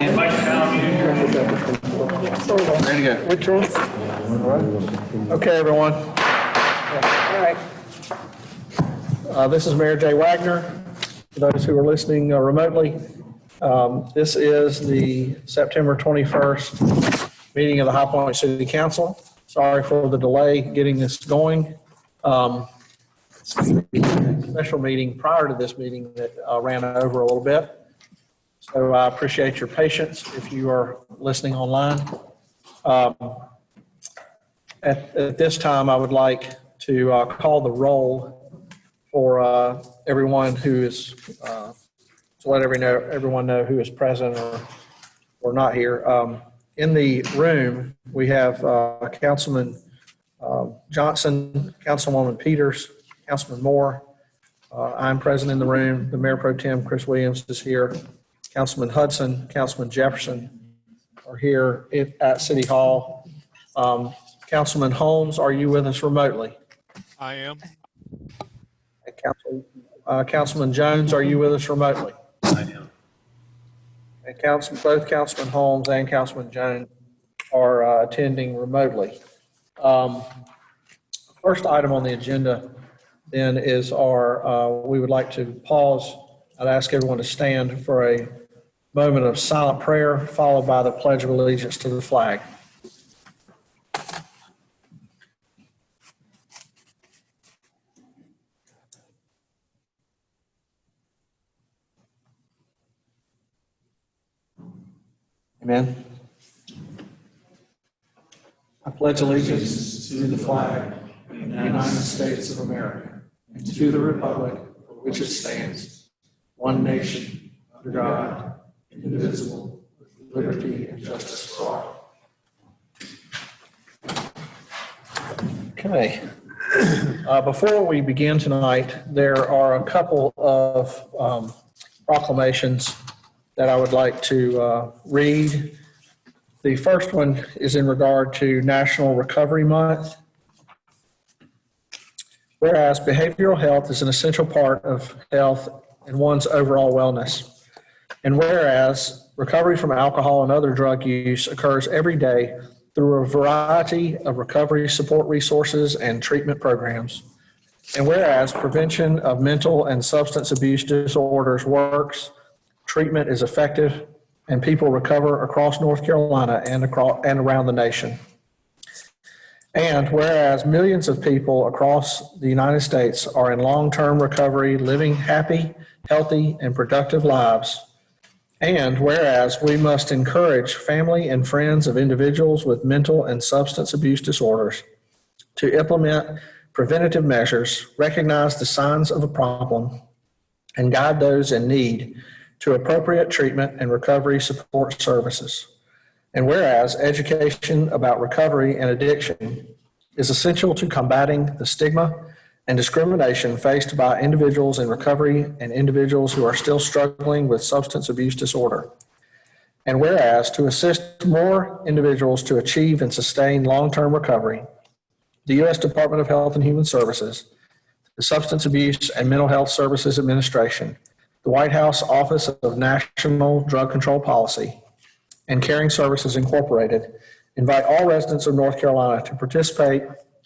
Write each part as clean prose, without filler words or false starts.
Ready to go. Which one? Okay, everyone. All right. This is Mayor Jay Wagner. For those who are listening remotely, this is the September 21st meeting of the High Point City Council. Sorry for the delay getting this going. Special meeting prior to this meeting that ran over a little bit. So I appreciate your patience if you are listening online. At this time, I would like to call the roll for everyone who is, to let everyone know who is present or not here. In the room, we have Councilman Johnson, Councilwoman Peters, Councilman Moore. I'm present in the room. The Mayor Pro Tem, Chris Williams, is here. Councilman Hudson, Councilman Jefferson are here at City Hall. Councilman Holmes, are you with us remotely? I am. Councilman Jones, are you with us remotely? I am. And both Councilman Holmes and Councilman Jones are attending remotely. First item on the agenda then is we would like to pause. I'd ask everyone to stand for a moment of silent prayer, followed by the Pledge of Allegiance to the flag. Amen. I pledge allegiance to the flag of the United States of America and to the republic for which it stands, one nation, under God, indivisible, with liberty and justice for all. Okay. Before we begin tonight, there are a couple of proclamations that I would like to read. The first one is in regard to National Recovery Month. Whereas behavioral health is an essential part of health and one's overall wellness. And whereas recovery from alcohol and other drug use occurs every day through a variety of recovery support resources and treatment programs. And whereas prevention of mental and substance abuse disorders works, treatment is effective, and people recover across North Carolina and around the nation. And whereas millions of people across the United States are in long-term recovery, living happy, healthy, and productive lives. And whereas we must encourage family and friends of individuals with mental and substance abuse disorders to implement preventative measures, recognize the signs of a problem, and guide those in need to appropriate treatment and recovery support services. And whereas education about recovery and addiction is essential to combating the stigma and discrimination faced by individuals in recovery and individuals who are still struggling with substance abuse disorder. And whereas to assist more individuals to achieve and sustain long-term recovery, the U.S. Department of Health and Human Services, the Substance Abuse and Mental Health Services Administration, the White House Office of National Drug Control Policy, and Caring Services Incorporated invite all residents of North Carolina to participate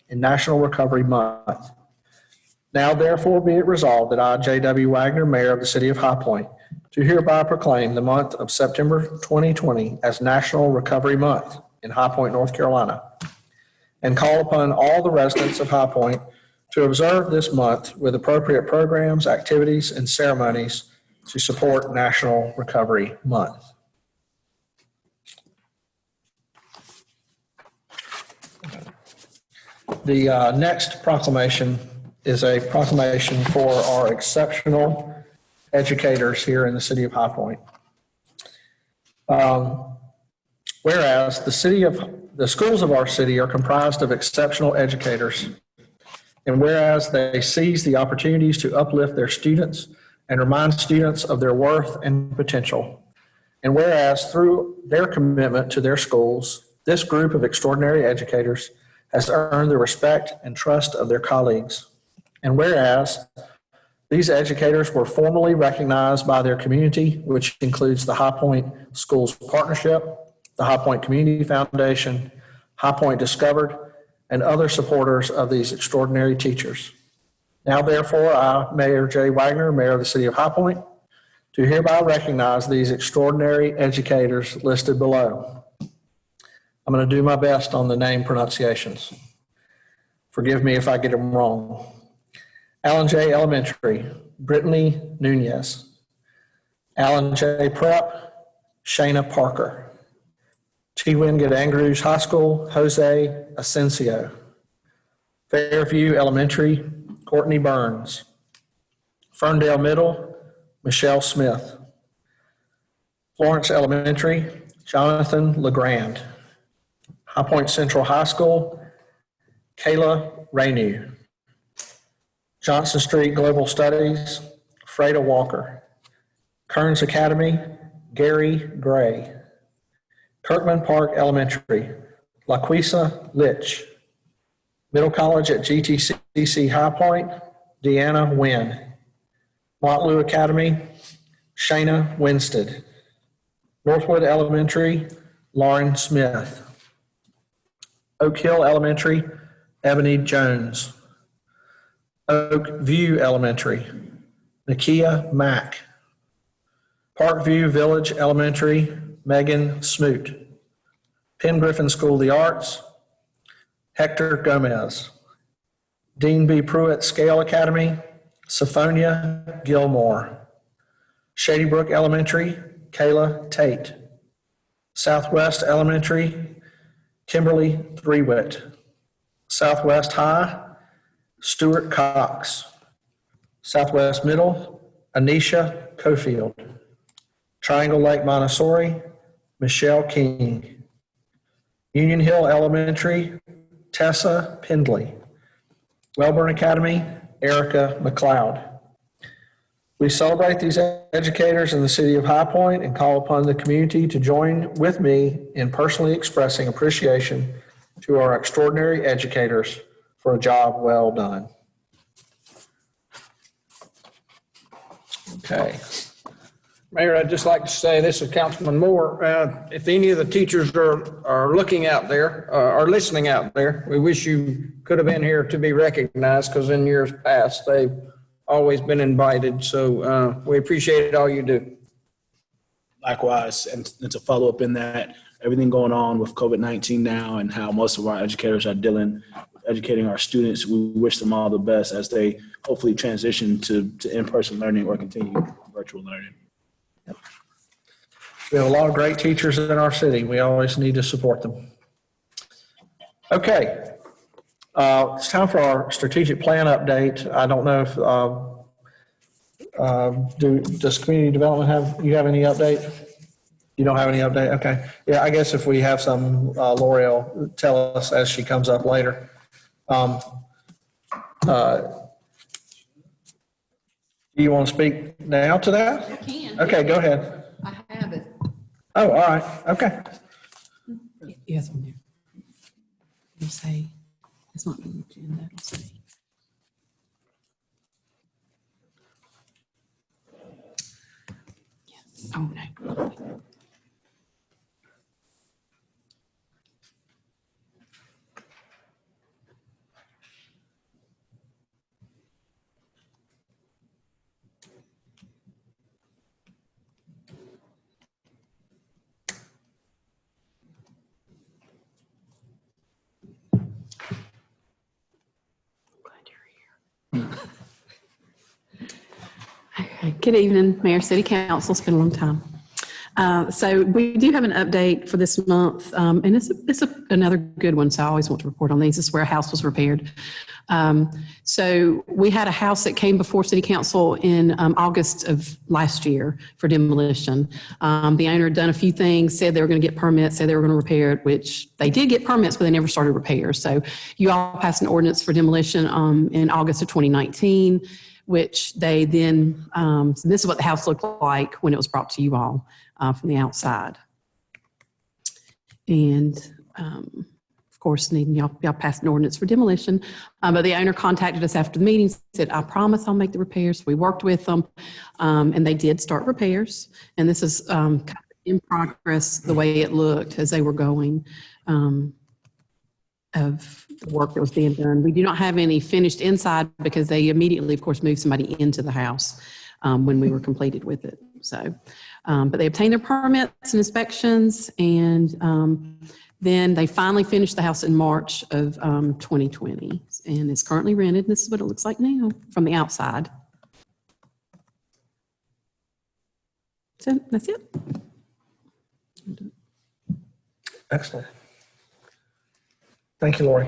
in National Recovery Month. Now, therefore, be it resolved that I, J.W. Wagner, Mayor of the City of High Point, do hereby proclaim the month of September 2020 as National Recovery Month in High Point, North Carolina, and call upon all the residents of High Point to observe this month with appropriate programs, activities, and ceremonies to support National Recovery Month. The next proclamation is a proclamation for our exceptional educators here in the city of High Point. Whereas the schools of our city are comprised of exceptional educators, and whereas they seize the opportunities to uplift their students and remind students of their worth and potential, and whereas through their commitment to their schools, this group of extraordinary educators has earned the respect and trust of their colleagues. And whereas These educators were formally recognized by their community, which includes the High Point Schools Partnership, the High Point Community Foundation, High Point Discovered, and other supporters of these extraordinary teachers. Now, therefore, I, Mayor Jay Wagner, Mayor of the City of High Point, do hereby recognize these extraordinary educators listed below. I'm going to do my best on the name pronunciations. Forgive me if I get them wrong. Allen J. Elementary, Brittany Nunez. Allen J. Prep, Shayna Parker. T. Wingate Andrews High School, Jose Asensio. Fairview Elementary, Courtney Burns. Ferndale Middle, Michelle Smith. Florence Elementary, Jonathan LeGrand. High Point Central High School, Kayla Raynew. Johnson Street Global Studies, Freda Walker. Kearns Academy, Gary Gray. Kirkman Park Elementary, LaQuisa Litch. Middle College at GTCC High Point, Deanna Wynn. Montlou Academy, Shayna Winstead. Northwood Elementary, Lauren Smith. Oak Hill Elementary, Ebony Jones. Oak View Elementary, Nakia Mack. Parkview Village Elementary, Megan Smoot. Penn Griffin School of the Arts, Hector Gomez. Dean B. Pruitt Scale Academy, Sophonia Gilmore. Shady Brook Elementary, Kayla Tate. Southwest Elementary, Kimberly Threewitt. Southwest High, Stuart Cox. Southwest Middle, Anisha Cofield. Triangle Lake Montessori, Michelle King. Union Hill Elementary, Tessa Pendley. Wellborn Academy, Erica McLeod. We celebrate these educators in the city of High Point and call upon the community to join with me in personally expressing appreciation to our extraordinary educators for a job well done. Okay. Mayor, I'd just like to say, this is Councilman Moore. If any of the teachers are looking out there, are listening out there, we wish you could have been here to be recognized, because in years past, they've always been invited. So we appreciate all you do. Likewise, and to follow up in that, everything going on with COVID-19 now and how most of our educators are dealing with educating our students, we wish them all the best as they hopefully transition to in-person learning or continue virtual learning. We have a lot of great teachers in our city. We always need to support them. Okay. It's time for our strategic plan update. I don't know if, does community development you have any update? You don't have any update? Okay. Yeah, I guess if we have some, Lori will tell us as she comes up later. Do you want to speak now to that? I can. Okay, go ahead. I have it. Oh, all right. Okay. Yes, on there. It'll say, it's not on the agenda, it'll say. Yes. Oh, no. Okay. Good evening, Mayor, City Council. It's been a long time. So we do have an update for this month, and it's another good one, so I always want to report on these. This is where a house was repaired. So we had a house that came before City Council in August of last year for demolition. The owner had done a few things, said they were going to get permits, said they were going to repair it, which they did get permits, but they never started repairs. So you all passed an ordinance for demolition in August of 2019, which they then, so this is what the house looked like when it was brought to you all from the outside. And of course, needing y'all passed an ordinance for demolition. But the owner contacted us after the meeting, said, I promise I'll make the repairs. We worked with them, and they did start repairs. And this is kind of in progress, the way it looked as they were going, of the work that was being done. We do not have any finished inside because they immediately, of course, moved somebody into the house when we were completed with it. So, but they obtained their permits and inspections, and then they finally finished the house in March of 2020, and it's currently rented. This is what it looks like now from the outside. So that's it. Excellent. Thank you, Lori.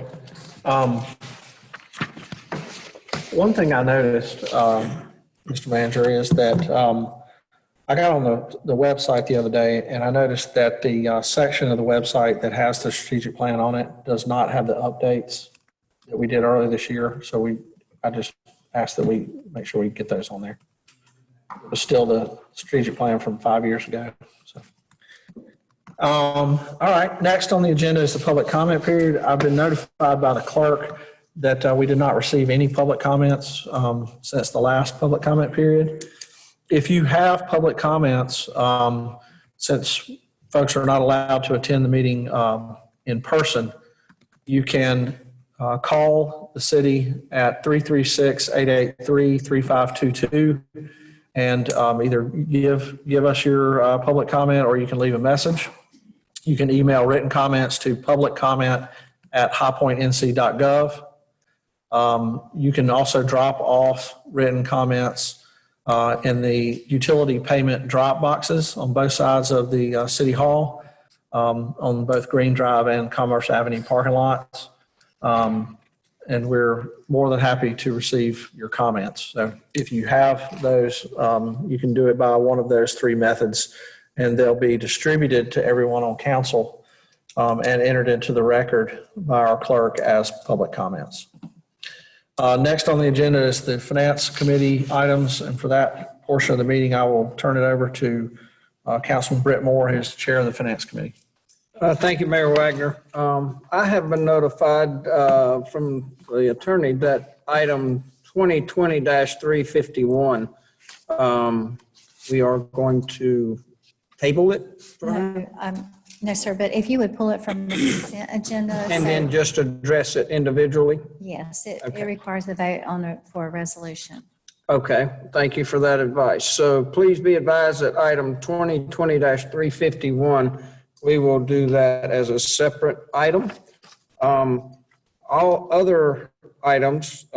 One thing I noticed, Mr. Manager, is that I got on the website the other day, and I noticed that the section of the website that has the strategic plan on it does not have the updates that we did earlier this year. So I just asked that we make sure we get those on there. It was still the strategic plan from 5 years ago. So. All right, next on the agenda is the public comment period. I've been notified by the clerk that we did not receive any public comments since the last public comment period. If you have public comments, since folks are not allowed to attend the meeting in person, you can call the city at 336-883-3522 and either give us your public comment, or you can leave a message. You can email written comments to publiccomment@highpointnc.gov. You can also drop off written comments in the utility payment drop boxes on both sides of the City Hall, on both Green Drive and Commerce Avenue parking lots. And we're more than happy to receive your comments. So if you have those, you can do it by one of those three methods, and they'll be distributed to everyone on council and entered into the record by our clerk as public comments. Next on the agenda is the Finance Committee items, and for that portion of the meeting, I will turn it over to Councilman Britt Moore, who's the chair of the Finance Committee. Thank you, Mayor Wagner. I have been notified from the attorney that item 2020-351, we are going to table it for now, No, sir, but if you would pull it from the consent agenda. and then just address it individually. Yes, it requires a vote on it for a resolution. Okay, thank you for that advice. So please be advised that item 2020-351, we will do that as a separate item. All other items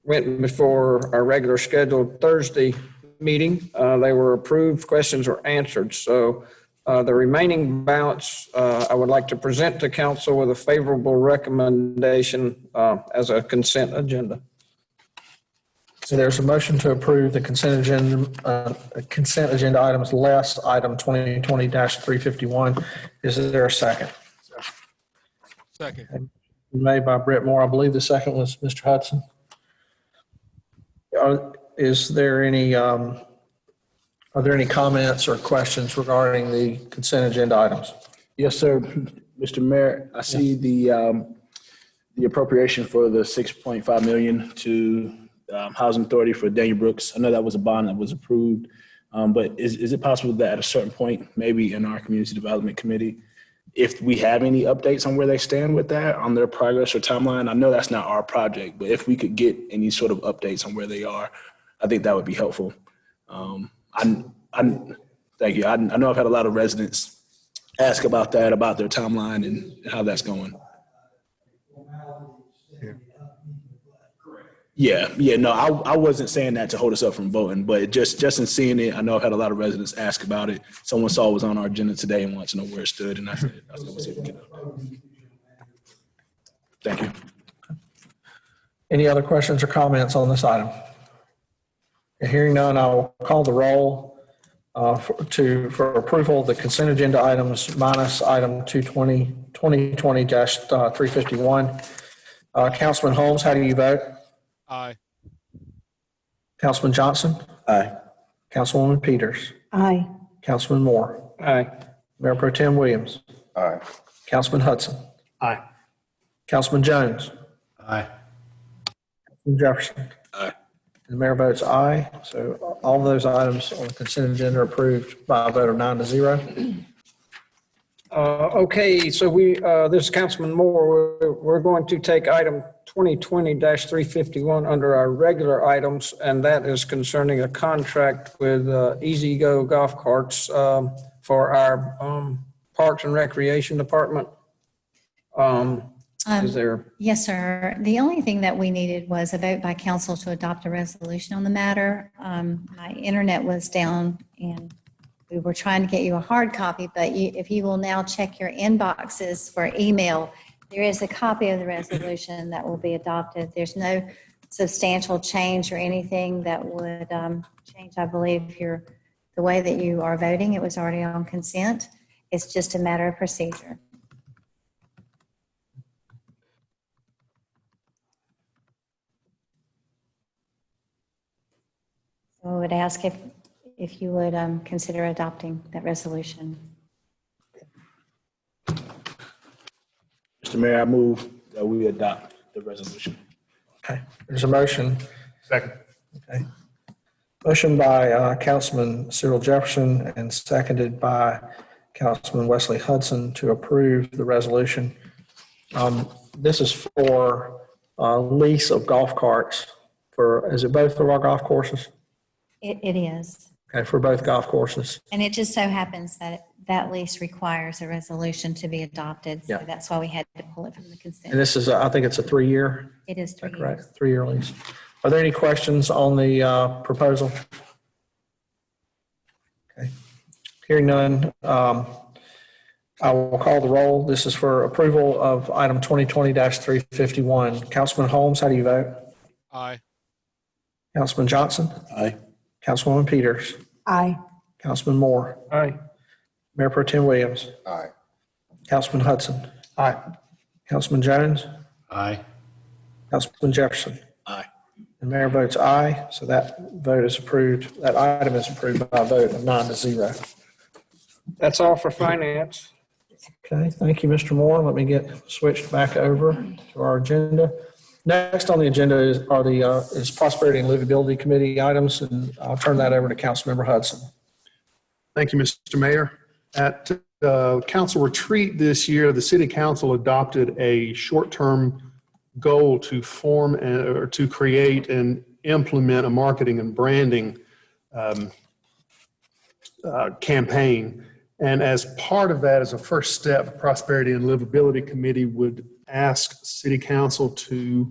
went before our regular scheduled Thursday meeting. They were approved, questions were answered. So the remaining balance, I would like to present to council with a favorable recommendation as a consent agenda. So there's a motion to approve the consent agenda items less item 2020-351. Is there a second? Second. Made by Britt Moore. I believe the second was Mr. Hudson. Is there any, are there any comments or questions regarding the consent agenda items? Yes, sir. Mr. Mayor, I see the appropriation for the $6.5 million to Housing Authority for Daniel Brooks. I know that was a bond that was approved, but is it possible that at a certain point, maybe in our Community Development Committee, if we have any updates on where they stand with that, on their progress or timeline? I know that's not our project, but if we could get any sort of updates on where they are, I think that would be helpful. Thank you. I know I've had a lot of residents ask about that, about their timeline and how that's going. Yeah. No, I wasn't saying that to hold us up from voting, but just in seeing it, I know I've had a lot of residents ask about it. Someone saw it was on our agenda today and wanted to know where it stood, and I said, I was going to see if we could update. Thank you. Any other questions or comments on this item? Hearing none, I will call the roll for approval of the consent agenda items minus item 2020-351. Councilman Holmes, how do you vote? Aye. Councilman Johnson? Aye. Councilwoman Peters? Aye. Councilman Moore? Aye. Mayor Pro Tem Williams? Aye. Councilman Hudson? Aye. Councilman Jones. Aye. Councilman Jefferson. Aye. And the mayor votes aye. So all of those items on the consent agenda are approved by a vote of 9-0. Okay, so this is Councilman Moore. We're going to take item 2020-351 under our regular items, and that is concerning a contract with Easy Go Golf Carts for our Parks and Recreation Department. Is there? Yes, sir. The only thing that we needed was a vote by council to adopt a resolution on the matter. My internet was down and we were trying to get you a hard copy, but if you will now check your inboxes for email, there is a copy of the resolution that will be adopted. There's no substantial change or anything that would change, I believe, the way that you are voting. It was already on consent. It's just a matter of procedure. So I would ask if you would consider adopting that resolution. Mr. Mayor, I move that we adopt the resolution. Okay, there's a motion. Second. Okay. Motion by Councilman Cyril Jefferson and seconded by Councilman Wesley Hudson to approve the resolution. This is for lease of golf carts is it both of our golf courses? It is. Okay, for both golf courses. And it just so happens that that lease requires a resolution to be adopted. So Yeah. that's why we had to pull it from the And consent. this is, I think it's a 3-year, It is is that 3 correct? years. 3-year lease. Are there any questions on the proposal? Okay. Hearing none, I will call the roll. This is for approval of item 2020-351. Councilman Holmes, how do you vote? Aye. Councilman Johnson? Aye. Councilwoman Peters? Aye. Councilman Moore? Aye. Mayor Pro Tem Williams? Aye. Councilman Hudson? Aye. Councilman Jones? Aye. Councilman Jefferson? Aye. And mayor votes aye, so that vote is approved. That item is approved by a vote of 9-0. That's all for finance. Okay, thank you, Mr. Moore. Let me get switched back over to our agenda. Next on the agenda is Prosperity and Livability Committee items, and I'll turn that over to Councilmember Hudson. Thank you, Mr. Mayor. At council retreat this year, the city council adopted a short-term goal to form or to create and implement a marketing and branding campaign. And as part of that, as a first step, the Prosperity and Livability Committee would ask City Council to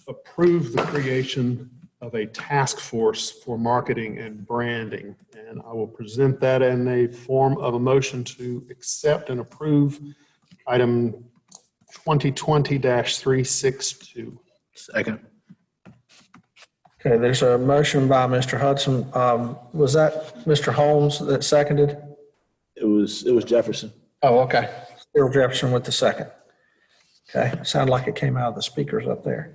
approve the creation of a task force for marketing and branding. And I will present that in a form of a motion to accept and approve item 2020-362. Second. Okay, there's a motion by Mr. Hudson. Was that Mr. Holmes that seconded? It was Jefferson. Oh, okay. Cyril Jefferson with the second. Okay, sounded like it came out of the speakers up there.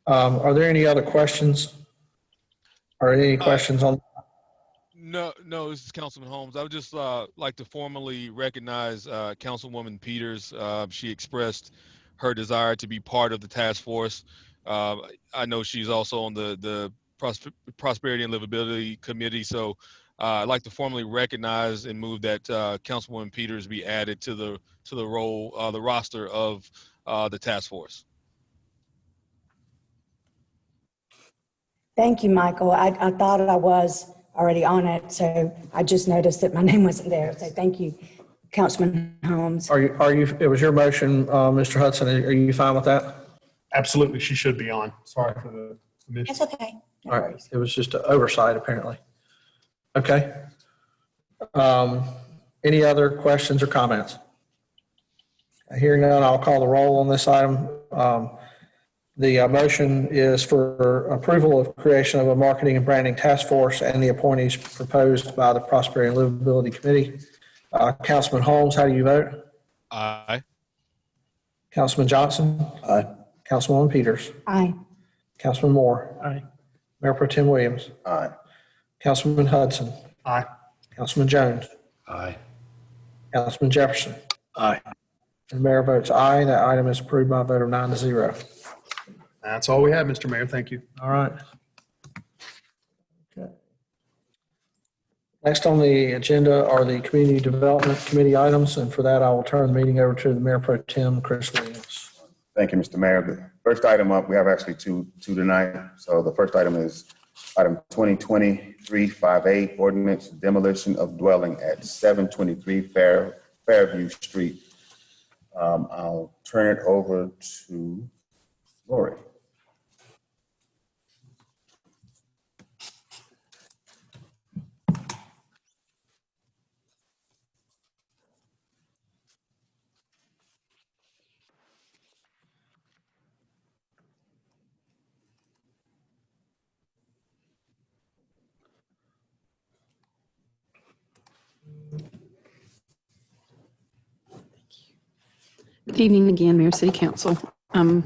Are there any other questions? Are there any questions on? No, this is Councilman Holmes. I would just like to formally recognize Councilwoman Peters. She expressed her desire to be part of the task force. I know she's also on the Prosperity and Livability Committee, so I'd like to formally recognize and move that Councilwoman Peters be added to the role, the roster of the task force. Thank you, Michael. I thought I was already on it, so I just noticed that my name wasn't there. So thank you, Councilman Holmes. Are you, it was your motion, Mr. Hudson. Are you fine with that? Absolutely, she should be on. Sorry for the omission. That's okay. No All right. worries. It was just an oversight, apparently. Okay. Any other questions or comments? Hearing none, I'll call the roll on this item. The motion is for approval of creation of a marketing and branding task force and the appointees proposed by the Prosperity and Livability Committee. Councilman Holmes, how do you vote? Aye. Councilman Johnson? Aye. Councilwoman Peters? Aye. Councilman Moore? Aye. Mayor Pro Tem Williams? Aye. Councilman Hudson? Aye. Councilman Jones? Aye. Councilman Jefferson? Aye. And Mayor votes aye. That item is approved by a vote of 9-0. That's all we have, Mr. Mayor. Thank you. All right. Okay. Next on the agenda are the Community Development Committee items, and for that, I will turn the meeting over to the Mayor Pro Tem, Chris Williams. Thank you, Mr. Mayor. The first item up, we have actually two tonight. So the first item is item 2020-358, ordinance demolition of dwelling at 723 Fairview Street. I'll turn it over to Lori. Good evening again, Mayor City Council. Okay,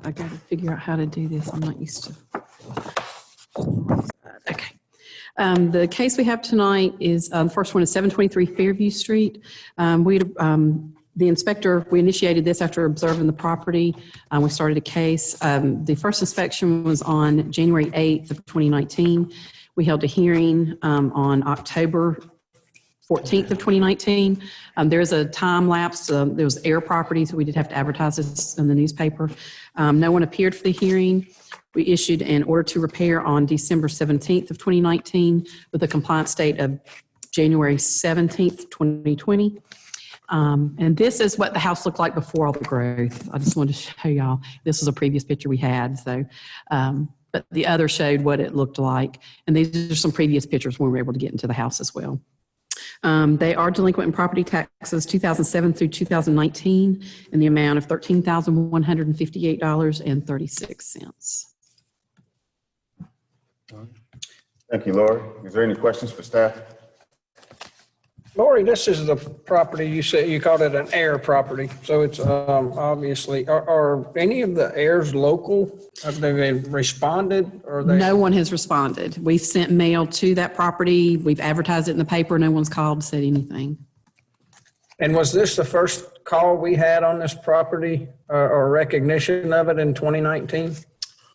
I got to figure out how to do this. I'm not used to. Okay. The case we have tonight is, the first one is 723 Fairview Street. The inspector, we initiated this after observing the property. We started a case. The first inspection was on January 8th of 2019. We held a hearing on October 14th of 2019. There is a time lapse. There was air property, so we did have to advertise this in the newspaper. No one appeared for the hearing. We issued an order to repair on December 17th of 2019 with a compliance date of January 17th, 2020. And this is what the house looked like before all the growth. I just wanted to show y'all. This was a previous picture we had. So, but the other showed what it looked like. And these are some previous pictures when we were able to get into the house as well. They are delinquent in property taxes 2007 through 2019 in the amount of $13,158.36. Thank you, Lori. Is there any questions for staff? Lori, this is the property you said, you called it an air property. So it's obviously, are any of the heirs local? Have they responded or they? No one has responded. We've sent mail to that property. We've advertised it in the paper. No one's called, said anything. And was this the first call we had on this property or recognition of it in 2019?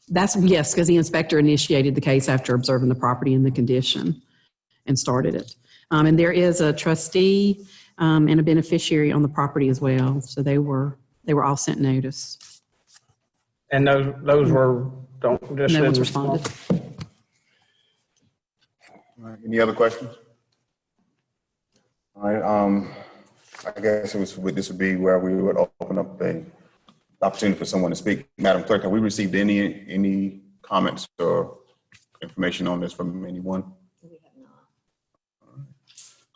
Yes, because the inspector initiated the case after observing the property and the condition and started it. And there is a trustee and a beneficiary on the property as well. So they were all sent notice. And those were, No one's responded. All right, any other questions? All right, I guess this would be where we would open up the opportunity for someone to speak. Madam Clerk, have we received any comments or information on this from anyone?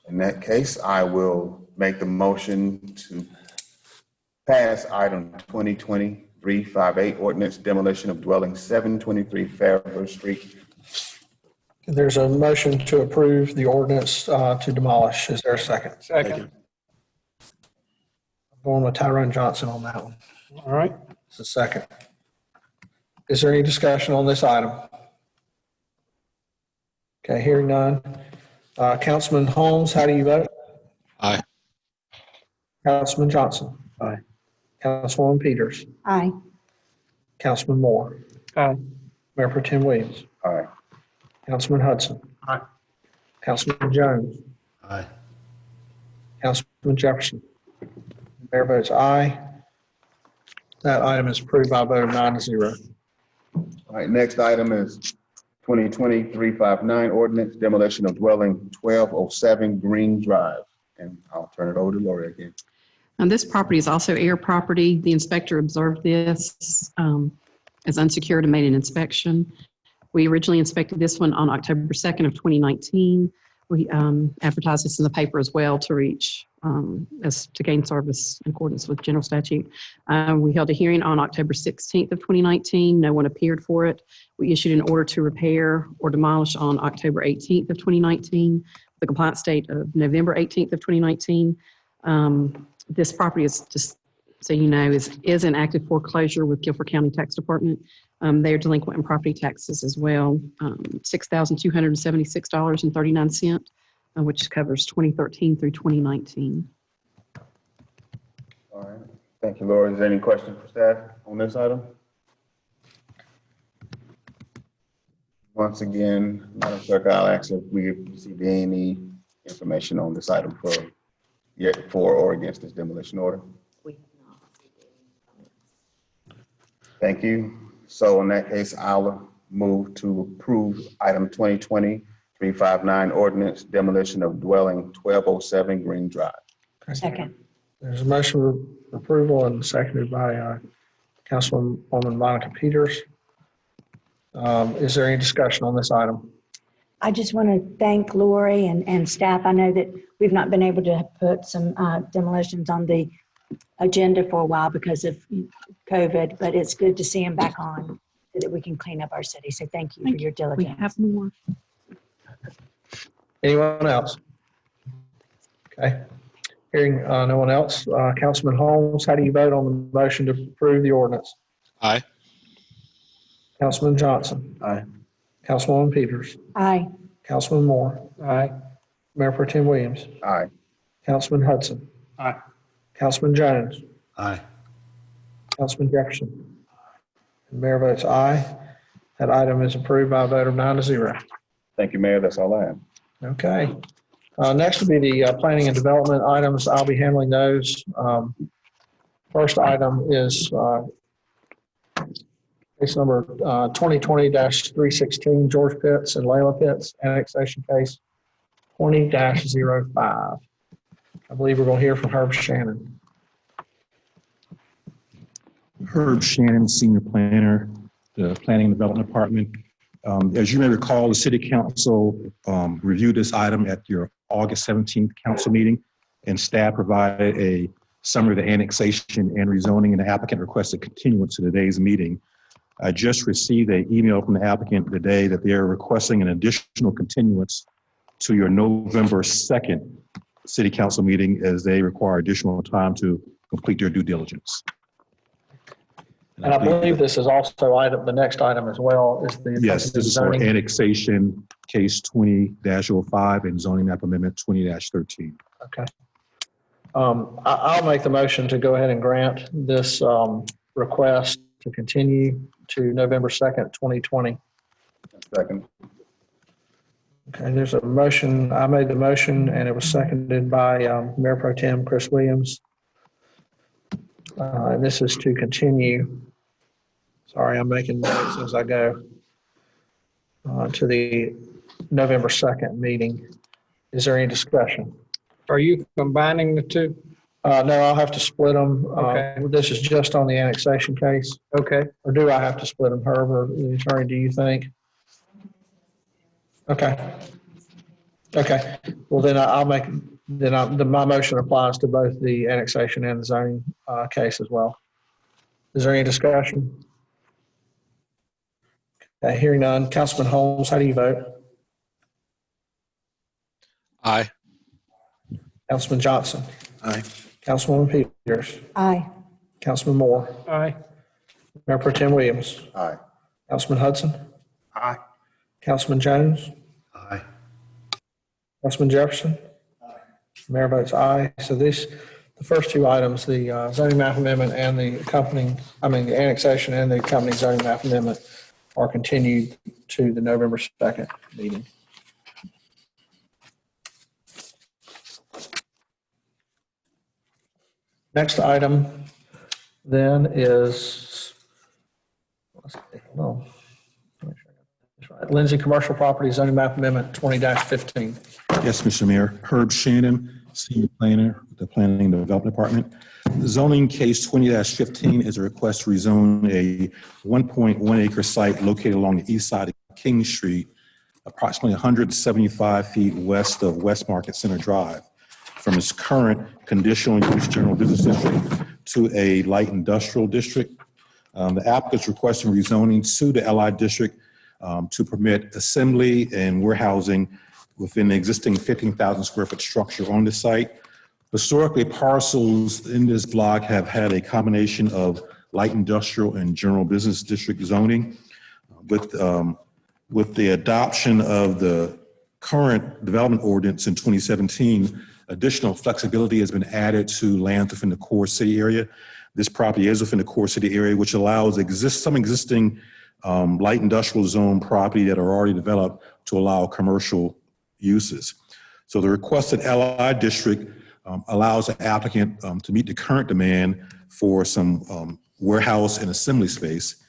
In that case, I will make the motion to pass item 2020-358, ordinance demolition of dwelling 723 Fairview Street. There's a motion to approve the ordinance to demolish. Is there a second? Second. I'm going with Tyrone Johnson on that one. All right. It's a second. Is there any discussion on this item? Okay, hearing none. Councilman Holmes, how do you vote? Aye. Councilman Johnson? Aye. Councilwoman Peters? Aye. Councilman Moore? Aye. Mayor Pro Tem Williams? Aye. Councilman Hudson? Aye. Councilman Jones? Aye. Councilman Jefferson? Mayor votes aye. That item is approved by a vote of 9-0. All right, next item is 2020-359, ordinance demolition of dwelling 1207 Green Drive. And I'll turn it over to Lori again. And this property is also air property. The inspector observed this as unsecured and made an inspection. We originally inspected this one on October 2nd of 2019. We advertised this in the paper as well to reach, as to gain service in accordance with general statute. We held a hearing on October 16th of 2019. No one appeared for it. We issued an order to repair or demolish on October 18th of 2019, the compliance date of November 18th of 2019. This property is, just so you know, is in active foreclosure with Guilford County Tax Department. They are delinquent in property taxes as well, $6,276.39, which covers 2013 through 2019. Thank you, Laura. Is there any questions for staff on this item? Once again, Madam Clerk, I'll ask if we received any information on this item for or against this demolition order. Thank you. So in that case, I'll move to approve item 2020-359 ordinance demolition of dwelling 1207 Green Drive. Second. There's a motion for approval and seconded by Councilwoman Monica Peters. Is there any discussion on this item? I just want to thank Lori and staff. I know that we've not been able to put some demolitions on the agenda for a while because of COVID, but it's good to see them back on so that we can clean up our city. So thank you for your We diligence. have more. Anyone else? Okay. Hearing no one else, Councilman Holmes, how do you vote on the motion to approve the ordinance? Aye. Councilman Johnson? Aye. Councilwoman Peters? Aye. Councilman Moore? Aye. Mayor Pro Tem Williams? Aye. Councilman Hudson? Aye. Councilman Jones? Aye. Councilman Jefferson? And Mayor votes aye. That item is approved by a vote of 9-0. Thank you, Mayor. That's all I have. Okay. Next will be the planning and development items. I'll be handling those. First item is case number 2020-316, George Pitts and Layla Pitts, annexation case 20-05. I believe we're going to hear from Herb Shannon. Herb Shannon, Senior Planner, the Planning and Development Department. As you may recall, the City Council reviewed this item at your August 17th council meeting, and staff provided a summary of the annexation and rezoning, and the applicant requested continuance to today's meeting. I just received an email from the applicant today that they are requesting an additional continuance to your November 2nd City Council meeting as they require additional time to complete their due diligence. And I believe this is also the next item as well is the. Yes, this is for zoning. annexation case 20-05 and zoning map amendment 20-13. Okay. I'll make the motion to go ahead and grant this request to continue to November 2nd, 2020. Second. Okay, there's a motion. I made the motion and it was seconded by Mayor Pro Tem Chris Williams. And this is to continue. Sorry, I'm making notes as I go. To the November 2nd meeting. Is there any discussion? Are you combining the two? No, I'll have to split them. Okay. This is just on the annexation case. Okay. Or do I have to split them, Herb, or the attorney, do you think? Okay. Okay. Well, then my motion applies to both the annexation and the zoning case as well. Is there any discussion? Okay, hearing none. Councilman Holmes, how do you vote? Aye. Councilman Johnson? Aye. Councilwoman Peters? Aye. Councilman Moore? Aye. Mayor Pro Tem Williams? Aye. Councilman Hudson? Aye. Councilman Jones? Aye. Councilman Jefferson? Aye. Mayor votes aye. So the first two items, the zoning map amendment and the annexation and the accompanying zoning map amendment are continued to the November 2nd meeting. Next item then is, Lindsay Commercial Property Zoning Map Amendment 20-15. Yes, Mr. Mayor. Herb Shannon, Senior Planner with the Planning and Development Department. The zoning case 20-15 is a request to rezone a 1.1 acre site located along the east side of King Street, approximately 175 feet west of West Market Center Drive, from its current conditional use general business district to a light industrial district. The applicant is requesting rezoning to the LI district to permit assembly and warehousing within the existing 15,000 square foot structure on the site. Historically, parcels in this block have had a combination of light industrial and general business district zoning. With the adoption of the current development ordinance in 2017, Additional flexibility has been added to lands within the core city area. This property is within the core city area, which allows some existing light industrial zone property that are already developed to allow commercial uses. So the requested LI district allows the applicant to meet the current demand for some warehouse and assembly space,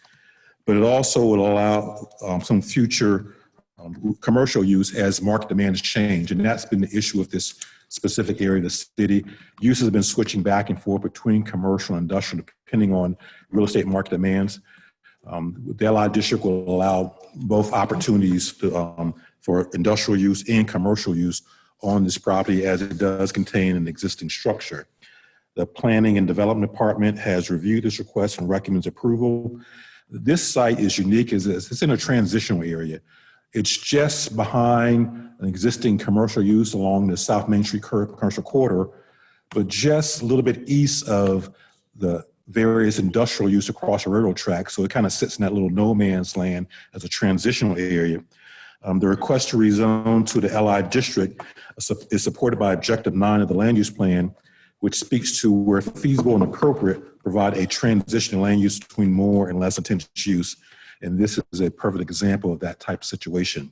but it also will allow some future commercial use as market demands change. And that's been the issue with this specific area of the city. Uses have been switching back and forth between commercial and industrial depending on real estate market demands. The LI district will allow both opportunities for industrial use and commercial use on this property as it does contain an existing structure. The Planning and Development Department has reviewed this request and recommends approval. This site is unique as it's in a transitional area. It's just behind an existing commercial use along the South Main Street commercial corridor, but just a little bit east of the various industrial use across the railroad track. So it kind of sits in that little no man's land as a transitional area. The request to rezone to the LI district is supported by Objective 9 of the Land Use Plan, which speaks to where feasible and appropriate, provide a transitional land use between more and less intense use. And this is a perfect example of that type of situation.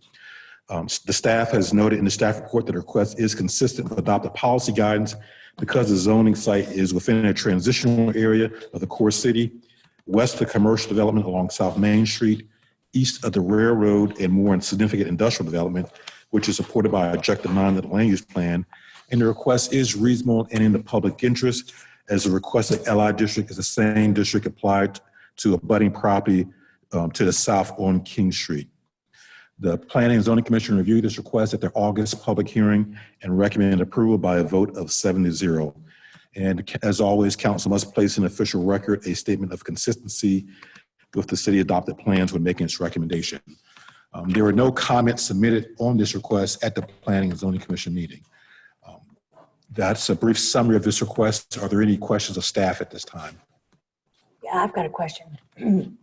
The staff has noted in the staff report that the request is consistent with adopted policy guidance because the zoning site is within a transitional area of the core city, west of commercial development along South Main Street, east of the railroad and more significant industrial development, which is supported by Objective 9 of the Land Use Plan. And the request is reasonable and in the public interest, as the requested LI district is the same district applied to abutting property to the south on King Street. The Planning and Zoning Commission reviewed this request at their August public hearing and recommended approval by a vote of 7-0. And as always, council must place in official record a statement of consistency with the city adopted plans when making its recommendation. There were no comments submitted on this request at the Planning and Zoning Commission meeting. That's a brief summary of this request. Are there any questions of staff at this time? Yeah, I've got a question.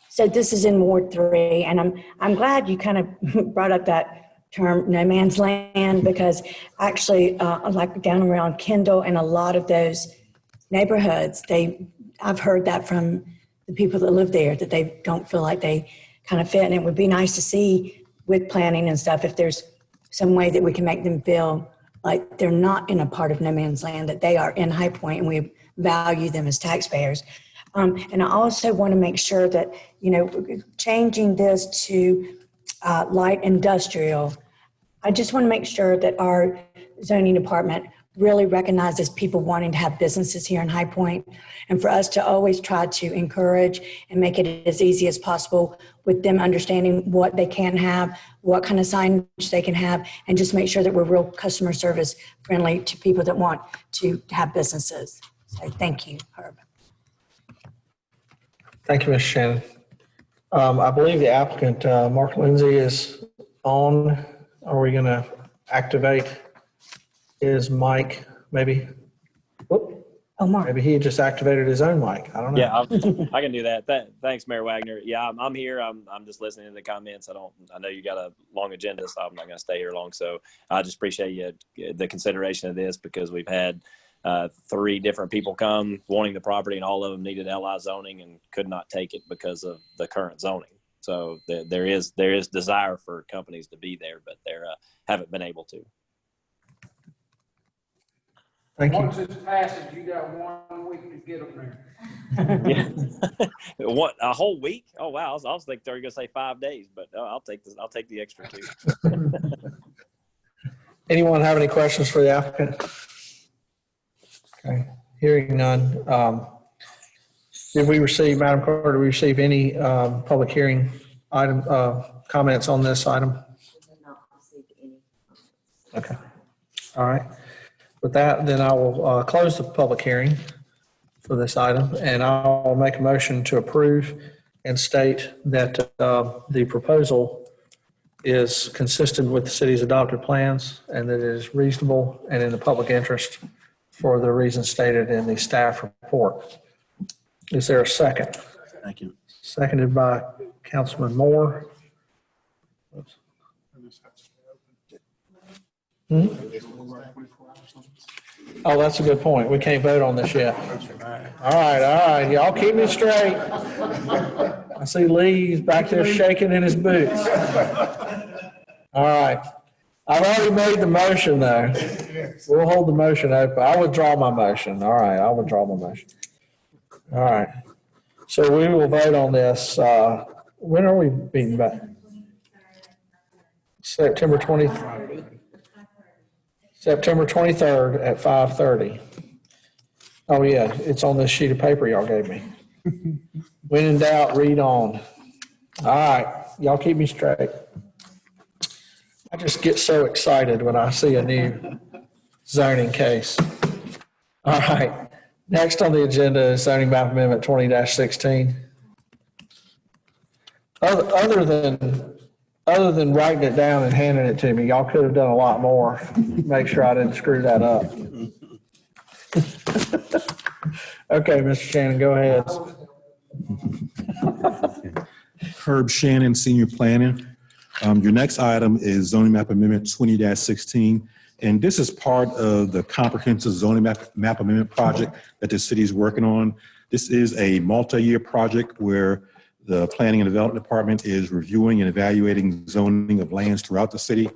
So this is in Ward 3, and I'm glad you kind of brought up that term, no man's land, because actually, like down around Kendall and a lot of those neighborhoods, I've heard that from the people that live there, that they don't feel like they kind of fit. And it would be nice to see with planning and stuff, if there's some way that we can make them feel like they're not in a part of no man's land, that they are in High Point and we value them as taxpayers. And I also want to make sure that, changing this to light industrial, I just want to make sure that our zoning department really recognizes people wanting to have businesses here in High Point, and for us to always try to encourage and make it as easy as possible with them understanding what they can have, what kind of signage they can have, and just make sure that we're real customer service friendly to people that want to have businesses. So thank you, Herb. Thank you, Ms. Shannon. I believe the applicant, Mark Lindsay, is on. Are we going to activate his mic, maybe? Whoop. Oh, Mark. Maybe he just activated his own mic. I don't know. Yeah, I can do that. Thanks, Mayor Wagner. Yeah, I'm here. I'm just listening to the comments. I know you got a long agenda, so I'm not going to stay here long. So I just appreciate the consideration of this, because we've had 3 different people come wanting the property, and all of them needed LI zoning and could not take it because of the current zoning. So there is desire for companies to be there, but they haven't been able to. Thank you. Once it's passes, you got 1 week to get them there. Yeah. What, a whole week? Oh wow! I was thinking they were going to say 5 days, but I'll take this. I'll take the extra 2. Anyone have any questions for the applicant? Okay, hearing none. Did we receive, Madam Clerk, did we receive any public hearing item comments on this item? Okay, all right. With that, then I will close the public hearing for this item, and I'll make a motion to approve and state that the proposal is consistent with the city's adopted plans and that it is reasonable and in the public interest for the reasons stated in the staff report. Is there a second? Thank you. Seconded by Councilman Moore. Oh, that's a good point. We can't vote on this yet. All right. Y'all keep me straight. I see Lee's back there shaking in his boots. All right. I've already made the motion, though. We'll hold the motion open. I withdraw my motion. All right, I'll withdraw my motion. All right. So we will vote on this. When are we being back? September 23rd at 5:30. Oh, yeah, it's on this sheet of paper y'all gave me. When in doubt, read on. All right, y'all keep me straight. I just get so excited when I see a new zoning case. All right, next on the agenda is zoning map amendment 20-16. Other than writing it down and handing it to me, y'all could have done a lot more. Make sure I didn't screw that up. Okay, Mr. Shannon, go ahead. Herb Shannon, Senior Planning. Your next item is zoning map amendment 20-16. And this is part of the comprehensive zoning map amendment project that the city is working on. This is a multi-year project where the Planning and Development Department is reviewing and evaluating zoning of lands throughout the city,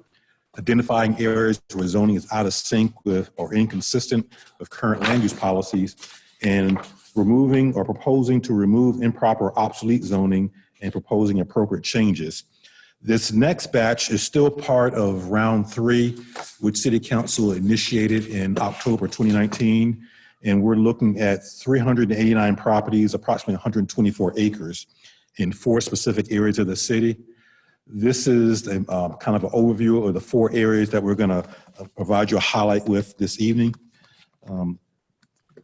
identifying areas where zoning is out of sync with or inconsistent with current land use policies, and removing or proposing to remove improper or obsolete zoning and proposing appropriate changes. This next batch is still part of round 3, which City Council initiated in October 2019. And we're looking at 389 properties, approximately 124 acres in 4 specific areas of the city. This is a, kind of an overview of the 4 areas that we're gonna provide you a highlight with this evening.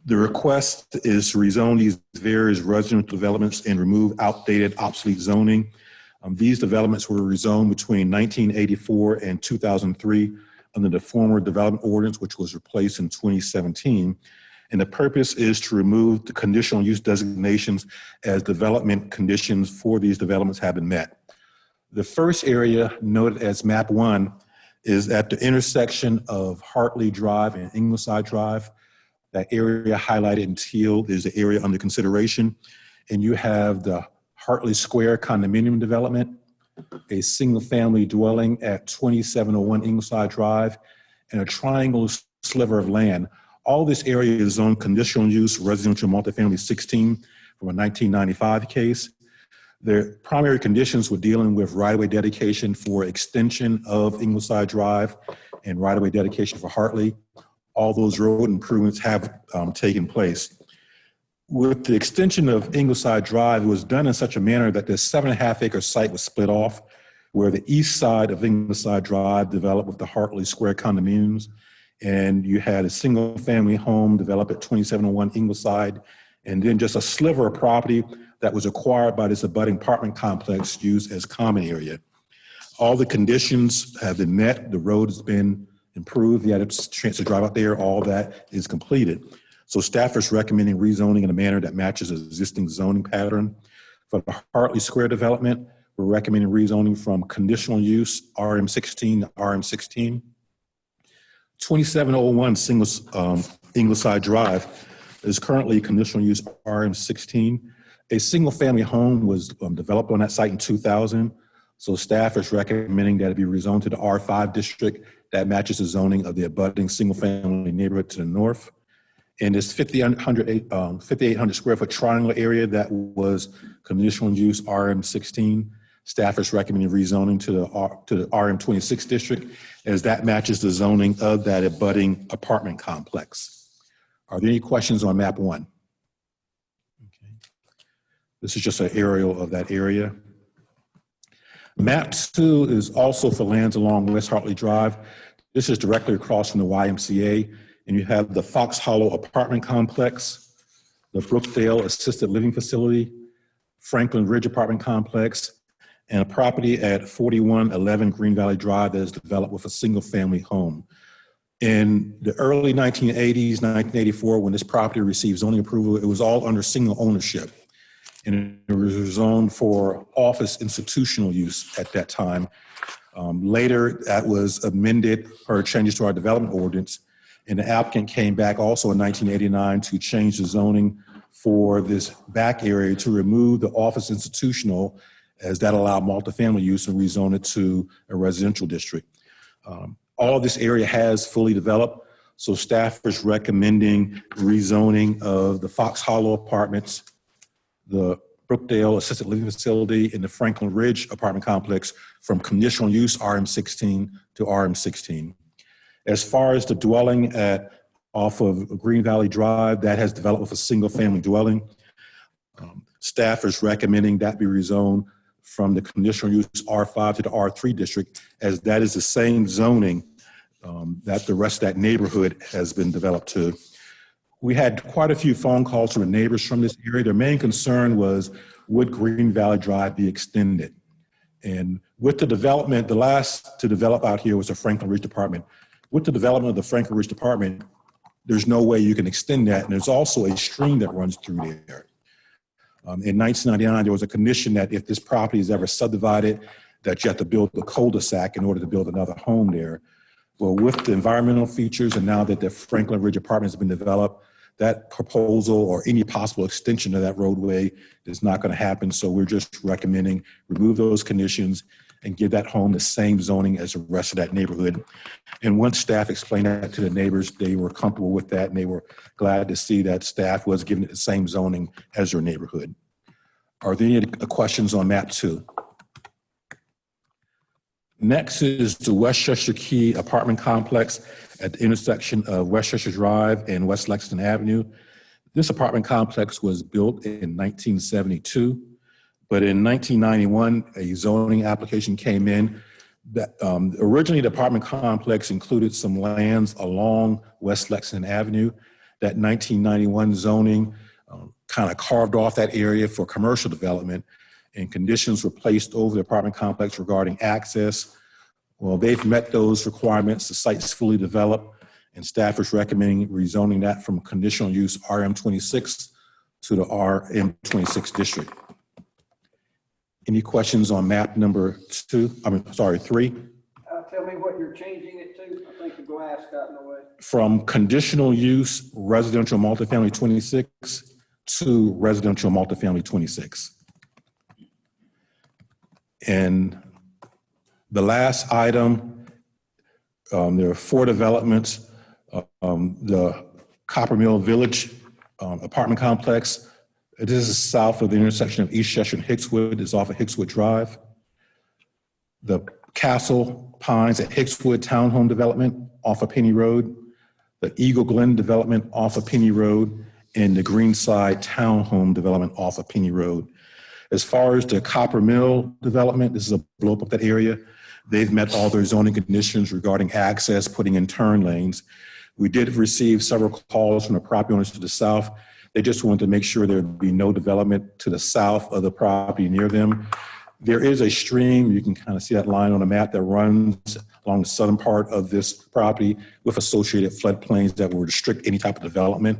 The request is to rezone these various residential developments and remove outdated, obsolete zoning. These developments were rezoned between 1984 and 2003 under the former development ordinance, which was replaced in 2017. And the purpose is to remove the conditional use designations as development conditions for these developments have been met. The first area, noted as map 1, is at the intersection of Hartley Drive and Ingleside Drive. That area highlighted in teal is the area under consideration. And you have the Hartley Square condominium development, a single-family dwelling at 2701 Ingleside Drive, and a triangle sliver of land. All this area is zoned conditional use residential multifamily 16 from a 1995 case. The primary conditions were dealing with right-of-way dedication for extension of Ingleside Drive and right-of-way dedication for Hartley. All those road improvements have taken place. With the extension of Ingleside Drive, it was done in such a manner that this 7.5-acre site was split off, where the east side of Ingleside Drive developed with the Hartley Square condominiums, and you had a single-family home developed at 2701 Ingleside, and then just a sliver of property that was acquired by this abutting apartment complex used as common area. All the conditions have been met. The road has been improved. You had a chance to drive out there. All that is completed. So staff is recommending rezoning in a manner that matches the existing zoning pattern. For the Hartley Square development, we're recommending rezoning from conditional use RM16 to RM16. 2701 Ingleside Drive is currently conditional use RM16. A single family home was developed on that site in 2000. So staff is recommending that it be rezoned to the R5 district that matches the zoning of the abutting single family neighborhood to the north. And this 5,800 square foot triangle area that was conditional use RM16, staff is recommending rezoning to the RM26 district as that matches the zoning of that abutting apartment complex. Are there any questions on map 1? Okay. This is just an aerial of that area. Map 2 is also for lands along West Hartley Drive. This is directly across from the YMCA, and you have the Fox Hollow apartment complex, the Brookdale Assisted Living Facility, Franklin Ridge apartment complex, and a property at 4111 Green Valley Drive that is developed with a single family home. In the early 1980s, 1984, when this property received zoning approval, it was all under single ownership. And it was zoned for office institutional use at that time. Later, that was amended or changes to our development ordinance. And the applicant came back also in 1989 to change the zoning for this back area to remove the office institutional, as that allowed multifamily use, and rezone it to a residential district. All of this area has fully developed, so staff is recommending rezoning of the Fox Hollow Apartments, the Brookdale Assisted Living Facility, and the Franklin Ridge Apartment Complex from conditional use RM16 to RM16. As far as the dwelling off of Green Valley Drive, that has developed with a single-family dwelling. Staff is recommending that be rezoned from the conditional use R5 to the R3 district, as that is the same zoning that the rest of that neighborhood has been developed to. We had quite a few phone calls from the neighbors from this area. Their main concern was, would Green Valley Drive be extended? And with the development, the last to develop out here was the Franklin Ridge Department. With the development of the Franklin Ridge Department, there's no way you can extend that. And there's also a stream that runs through there. In 1999, there was a condition that if this property is ever subdivided, that you have to build a cul-de-sac in order to build another home there. Well, with the environmental features, and now that the Franklin Ridge Apartments have been developed, that proposal or any possible extension of that roadway is not going to happen. So we're just recommending remove those conditions and give that home the same zoning as the rest of that neighborhood. And once staff explained that to the neighbors, they were comfortable with that, and they were glad to see that staff was giving it the same zoning as their neighborhood. Are there any questions on map 2? Next is the Westchester Key apartment complex at the intersection of Westchester Drive and West Lexington Avenue. This apartment complex was built in 1972, but in 1991, a zoning application came in that originally the apartment complex included some lands along West Lexington Avenue. That 1991 zoning kind of carved off that area for commercial development, and conditions were placed over the apartment complex regarding access. Well, they've met those requirements. The site's fully developed, and staff is recommending rezoning that from conditional use RM26 to the RM26 district. Any questions on map number 3? Tell me what you're changing it to. I think the glass got in the way. From conditional use residential multifamily 26 to residential multifamily 26. And the last item, there are 4 developments. The Copper Mill Village apartment complex. This is south of the intersection of East Chester and Hickswood. It's off of Hickswood Drive. The Castle Pines at Hickswood Townhome Development off of Penny Road. The Eagle Glen Development off of Penny Road. And the Greenside Townhome Development off of Penny Road. As far as the Copper Mill development, this is a blow up of that area. They've met all their zoning conditions regarding access, putting in turn lanes. We did receive several calls from the property owners to the south. They just wanted to make sure there would be no development to the south of the property near them. There is a stream, you can kind of see that line on the map, that runs along the southern part of this property with associated floodplains that would restrict any type of development.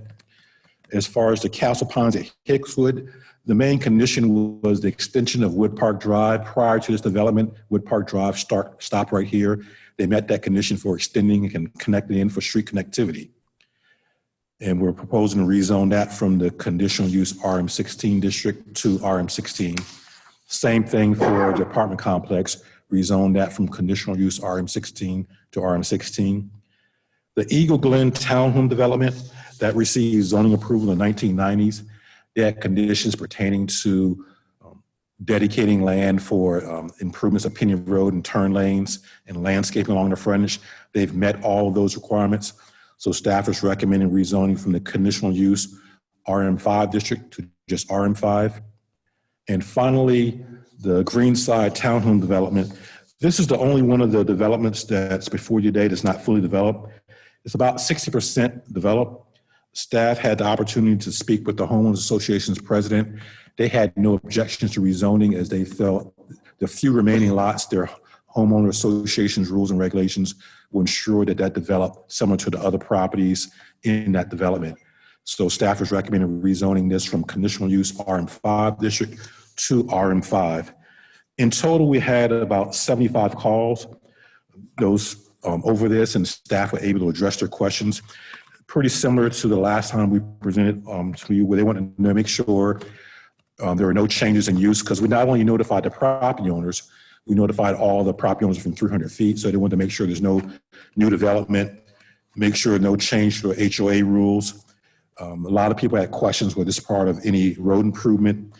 As far as the Castle Pines at Hickswood, the main condition was the extension of Wood Park Drive. Prior to this development, Wood Park Drive stopped right here. They met that condition for extending and connecting in for street connectivity. And we're proposing to rezone that from the conditional use RM16 district to RM16. Same thing for the apartment complex, rezone that from conditional use RM16 to RM16. The Eagle Glen Townhome Development, that received zoning approval in the 1990s. They had conditions pertaining to dedicating land for improvements of Penny Road and turn lanes and landscaping along the frontage. They've met all of those requirements. So staff is recommending rezoning from the conditional use RM5 district to just RM5. And finally, the Greenside Townhome Development. This is the only one of the developments that's before you today that's not fully developed. It's about 60% developed. Staff had the opportunity to speak with the Homeowners Association's president. They had no objections to rezoning, as they felt the few remaining lots, their Homeowner Association's rules and regulations will ensure that that developed similar to the other properties in that development. So staff is recommending rezoning this from conditional use RM5 district to RM5. In total, we had about 75 calls. Those over this, and staff were able to address their questions. Pretty similar to the last time we presented to you, where they wanted to make sure there were no changes in use, because we not only notified the property owners, we notified all the property owners from 300 feet. So they wanted to make sure there's no new development, make sure no change to HOA rules. A lot of people had questions, was this part of any road improvement?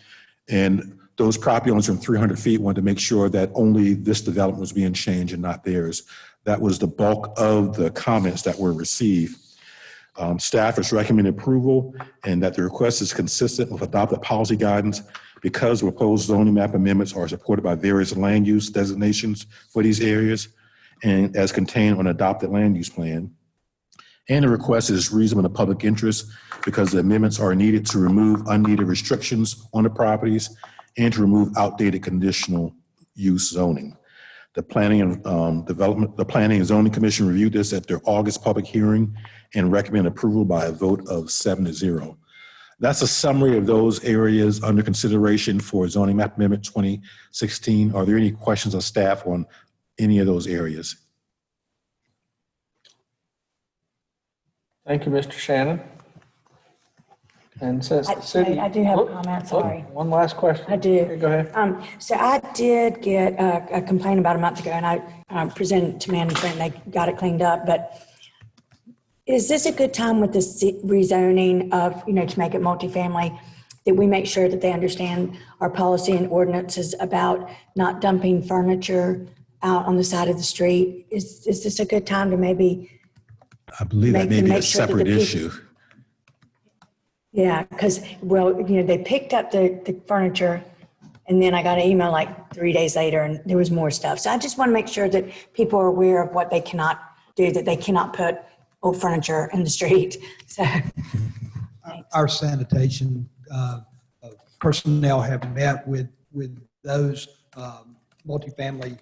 And those property owners from 300 feet wanted to make sure that only this development was being changed and not theirs. That was the bulk of the comments that were received. Staff is recommending approval and that the request is consistent with adopted policy guidance because proposed zoning map amendments are supported by various land use designations for these areas and as contained on adopted land use plan. And the request is reasonable in the public interest because the amendments are needed to remove unneeded restrictions on the properties and to remove outdated conditional use zoning. The Planning and Zoning Commission reviewed this at their August public hearing and recommend approval by a vote of 7-0. That's a summary of those areas under consideration for zoning map amendment 2016. Are there any questions of staff on any of those areas? Thank you, Mr. Shannon. And since the city. I do have a comment, sorry. One last question. I do. Okay, go ahead. So I did get a complaint about a month ago, and I presented it to management, and they got it cleaned up. But is this a good time with the rezoning of, to make it multifamily, that we make sure that they understand our policy and ordinances about not dumping furniture out on the side of the street? Is this a good time to maybe? I believe that may be a make sure that separate the people- issue. Yeah, because, they picked up the furniture, and then I got an email like 3 days later, and there was more stuff. So I just want to make sure that people are aware of what they cannot do, that they cannot put old furniture in the street. So, our sanitation personnel have met with those multifamily,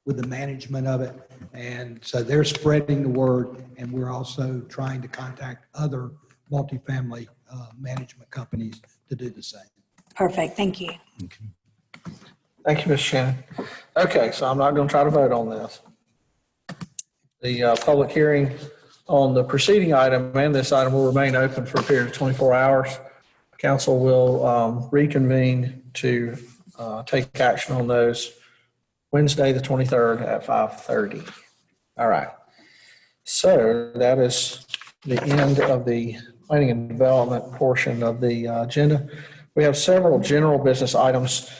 with the management of it. And so they're spreading the word, and we're also trying to contact other multifamily management companies to do the same. perfect, thank you. Thank you, Mr. Shannon. Okay, so I'm not going to try to vote on this. The public hearing on the preceding item and this item will remain open for a period of 24 hours. Council will reconvene to take action on those Wednesday, the 23rd at 5:30. All right. So that is the end of the planning and development portion of the agenda. We have several general business items,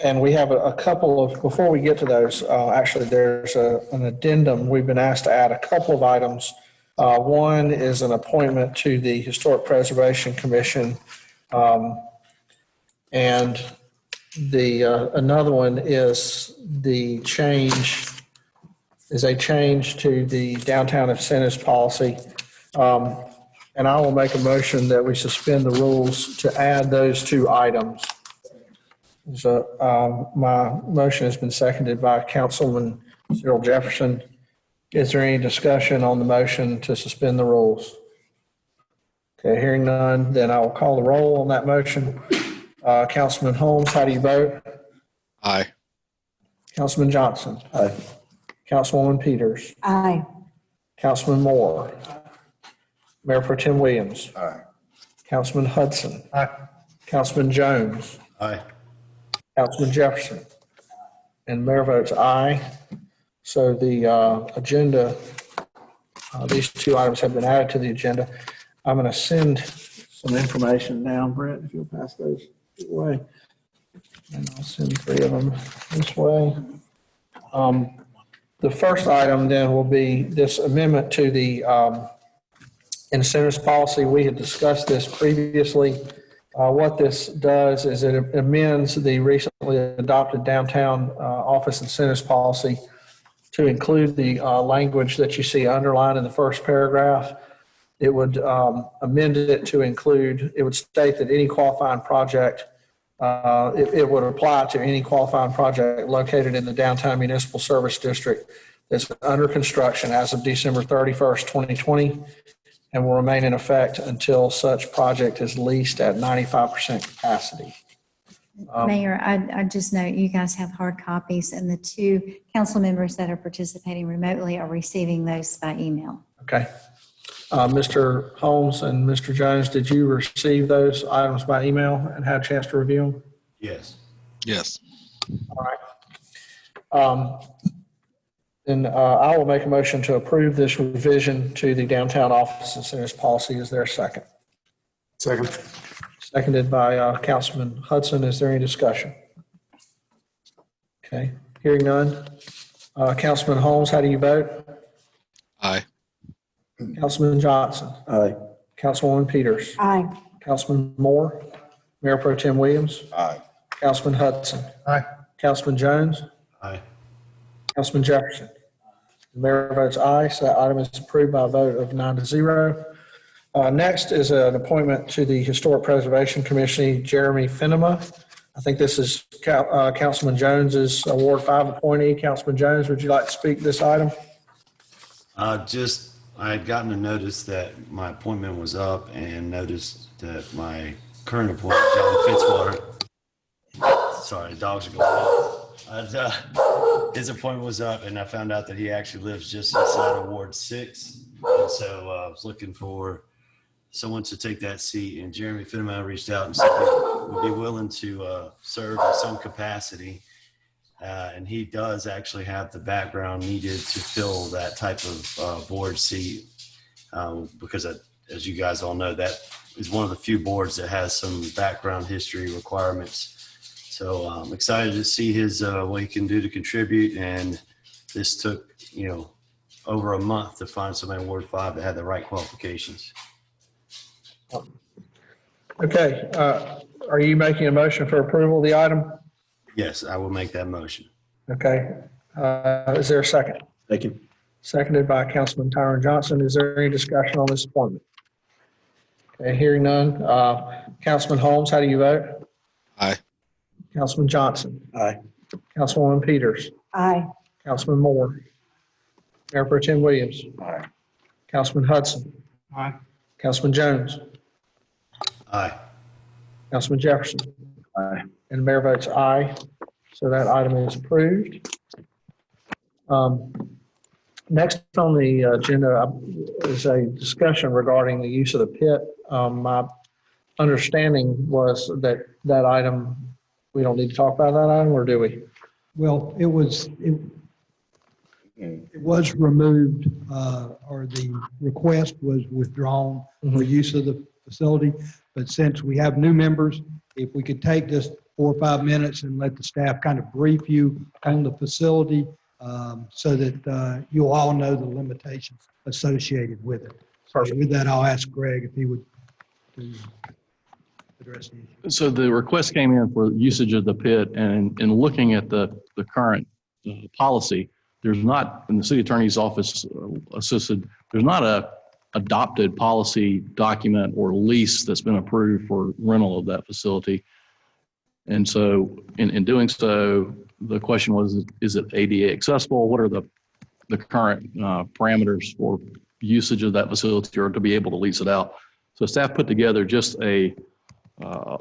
and we have a couple of, before we get to those, actually there's an addendum. We've been asked to add a couple of items. One is an appointment to the Historic Preservation Commission, and another one is a change to the downtown incentives policy. And I will make a motion that we suspend the rules to add those two items. So my motion has been seconded by Councilman Cyril Jefferson. Is there any discussion on the motion to suspend the rules? Okay, hearing none, then I will call the roll on that motion. Councilman Holmes, how do you vote? Aye. Councilman Johnson? Aye. Councilwoman Peters? Aye. Councilman Moore? Mayor Pro Tem Williams? Aye. Councilman Hudson? Aye. Councilman Jones? Aye. Councilman Jefferson? And mayor votes aye. So the agenda, these two items have been added to the agenda. I'm going to send some information down, Brett, if you'll pass those away. And I'll send 3 of them this way. The first item then will be this amendment to the incentives policy. We had discussed this previously. What this does is it amends the recently adopted downtown office incentives policy to include the language that you see underlined in the first paragraph. It would amend it to include, it would state that any qualifying project, it would apply to any qualifying project located in the downtown municipal service district that's under construction as of December 31st, 2020, and will remain in effect until such project is leased at 95% capacity. Mayor, I just note you guys have hard copies, and the two council members that are participating remotely are receiving those by email. Okay. Mr. Holmes and Mr. Jones, did you receive those items by email and had a chance to review them? Yes. Yes. All right. Then I will make a motion to approve this revision to the downtown office incentives policy. Is there a second? Second. Seconded by Councilman Hudson. Is there any discussion? Okay, hearing none. Councilman Holmes, how do you vote? Aye. Councilman Johnson? Aye. Councilwoman Peters? Aye. Councilman Moore? Mayor Pro Tem Williams? Aye. Councilman Hudson? Aye. Councilman Jones? Aye. Councilman Jefferson? The mayor votes aye, so that item is approved by a vote of 9-0. Next is an appointment to the Historic Preservation Commission, Jeremy Finema. I think this is Councilman Jones's Ward 5 appointee. Councilman Jones, would you like to speak to this item? I had gotten a notice that my appointment was up and noticed that my current appointment, John Fitzwater, sorry, dogs are going off. His appointment was up and I found out that he actually lives just inside of Ward 6. And so I was looking for someone to take that seat, and Jeremy Finema reached out and said he would be willing to serve in some capacity. And he does actually have the background needed to fill that type of board seat because, as you guys all know, that is one of the few boards that has some background history requirements. So I'm excited to see his what he can do to contribute. And this took, over a month to find somebody in Ward 5 that had the right qualifications. Okay, are you making a motion for approval of the item? Yes, I will make that motion. Okay, is there a second? Second. Seconded by Councilman Tyron Johnson. Is there any discussion on this appointment? Okay, hearing none. Councilman Holmes, how do you vote? Aye. Councilman Johnson? Aye. Councilwoman Peters? Aye. Councilman Moore? Mayor Pro Tem Williams? Aye. Councilman Hudson? Aye. Councilman Jones? Aye. Councilman Jefferson? Aye. And the mayor votes aye, so that item is approved. Next on the agenda is a discussion regarding the use of the pit. My understanding was that item, we don't need to talk about that item, or do we? Well, it was removed, or the request was withdrawn for use of the facility. But since we have new members, if we could take just 4 or 5 minutes and let the staff kind of brief you on the facility so that you'll all know the limitations associated with it. So with that, I'll ask Greg if he would address the issue. So the request came in for usage of the pit, and in looking at the current policy, there's not, in the city attorney's office assisted, there's not a adopted policy document or lease that's been approved for rental of that facility. And so in doing so, the question was, is it ADA accessible? What are the current parameters for usage of that facility or to be able to lease it out? So staff put together just a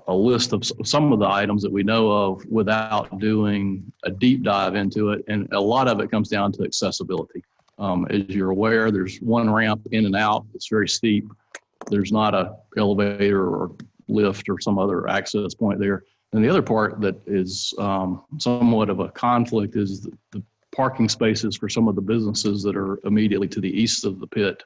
list of some of the items that we know of without doing a deep dive into it. And a lot of it comes down to accessibility. As you're aware, there's one ramp in and out. It's very steep. There's not a elevator or lift or some other access point there. And the other part that is somewhat of a conflict is the parking spaces for some of the businesses that are immediately to the east of the pit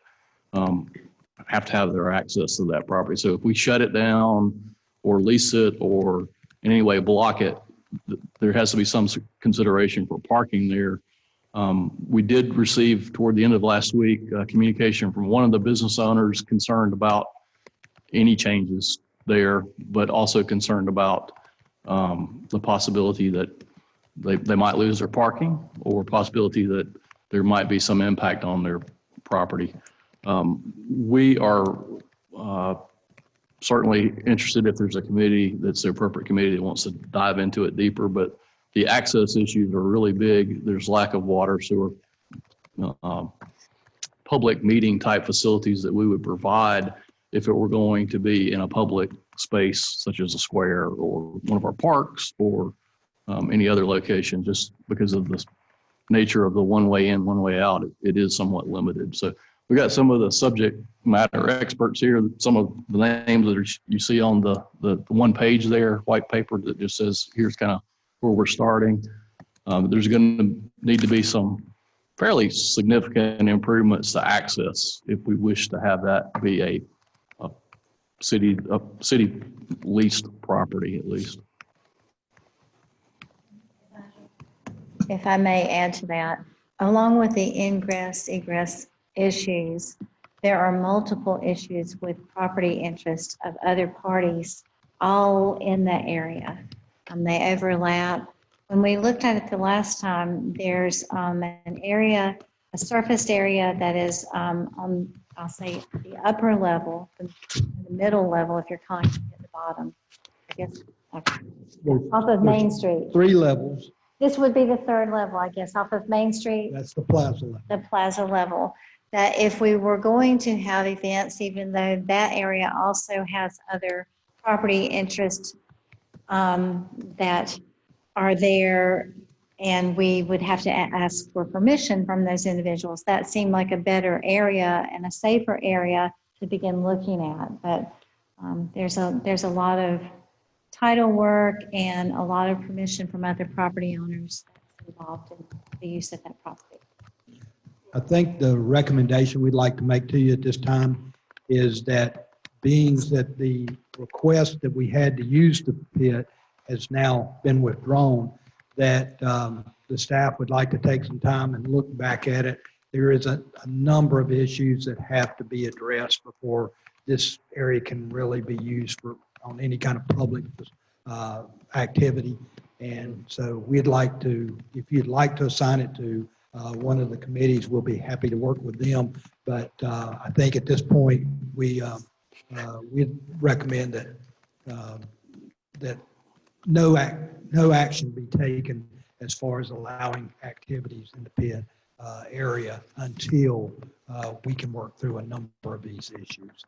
have to have their access to that property. So if we shut it down or lease it or in any way block it, there has to be some consideration for parking there. We did receive toward the end of last week communication from one of the business owners concerned about any changes there, but also concerned about the possibility that they might lose their parking or possibility that there might be some impact on their property. We are certainly interested if there's a committee that's the appropriate committee that wants to dive into it deeper, but the access issues are really big. There's lack of water, sewer, public meeting type facilities that we would provide if it were going to be in a public space such as a square or one of our parks or any other location, just because of the nature of the one way in, one way out, it is somewhat limited. So we got some of the subject matter experts here, some of the names that you see on the one page there, white paper that just says, here's kind of where we're starting. There's going to need to be some fairly significant improvements to access if we wish to have that be a city leased property at least. If I may add to that, along with the ingress, egress issues, there are multiple issues with property interest of other parties all in that area. They overlap. When we looked at it the last time, there's an area, a surfaced area that is on, I'll say, the upper level, the middle level, if you're calling it at the bottom, I guess, off of Main Street. 3 levels. This would be the third level, I guess, off of Main Street, That's the plaza level. the plaza level. That if we were going to have events, even though that area also has other property interests that are there, and we would have to ask for permission from those individuals, that seemed like a better area and a safer area to begin looking at. But there's a lot of title work and a lot of permission from other property owners involved in the use of that property. I think the recommendation we'd like to make to you at this time is that being that the request that we had to use the pit has now been withdrawn, that the staff would like to take some time and look back at it. There is a number of issues that have to be addressed before this area can really be used on any kind of public activity. And so we'd like to, if you'd like to assign it to one of the committees, we'll be happy to work with them. But I think at this point, we'd recommend that no action be taken as far as allowing activities in the pit area until we can work through a number of these issues.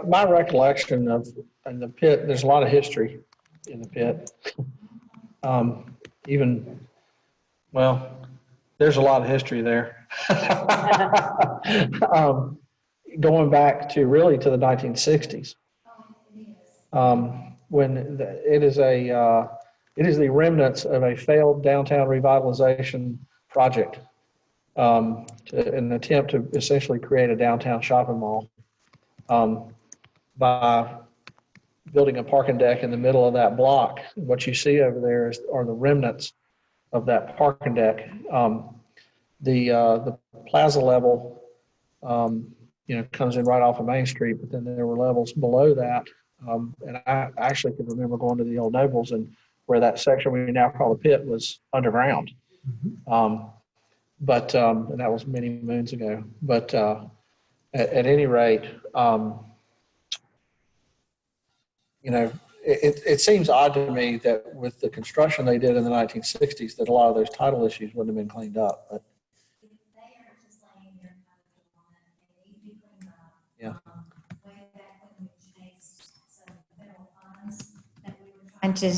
My recollection of in the pit, there's a lot of history in the pit. There's a lot of history there. Going back to really to the 1960s. When it is the remnants of a failed downtown revitalization project, an attempt to essentially create a downtown shopping mall. By building a parking deck in the middle of that block. What you see over there are the remnants of that parking deck. The plaza level, comes in right off of Main Street, but then there were levels below that. And I actually can remember going to the old Nobles and where that section we now call the pit was underground. And that was many moons ago. But at any rate, it seems odd to me that with the construction they did in the 1960s, that a lot of those title issues wouldn't have been cleaned up. But yeah. And to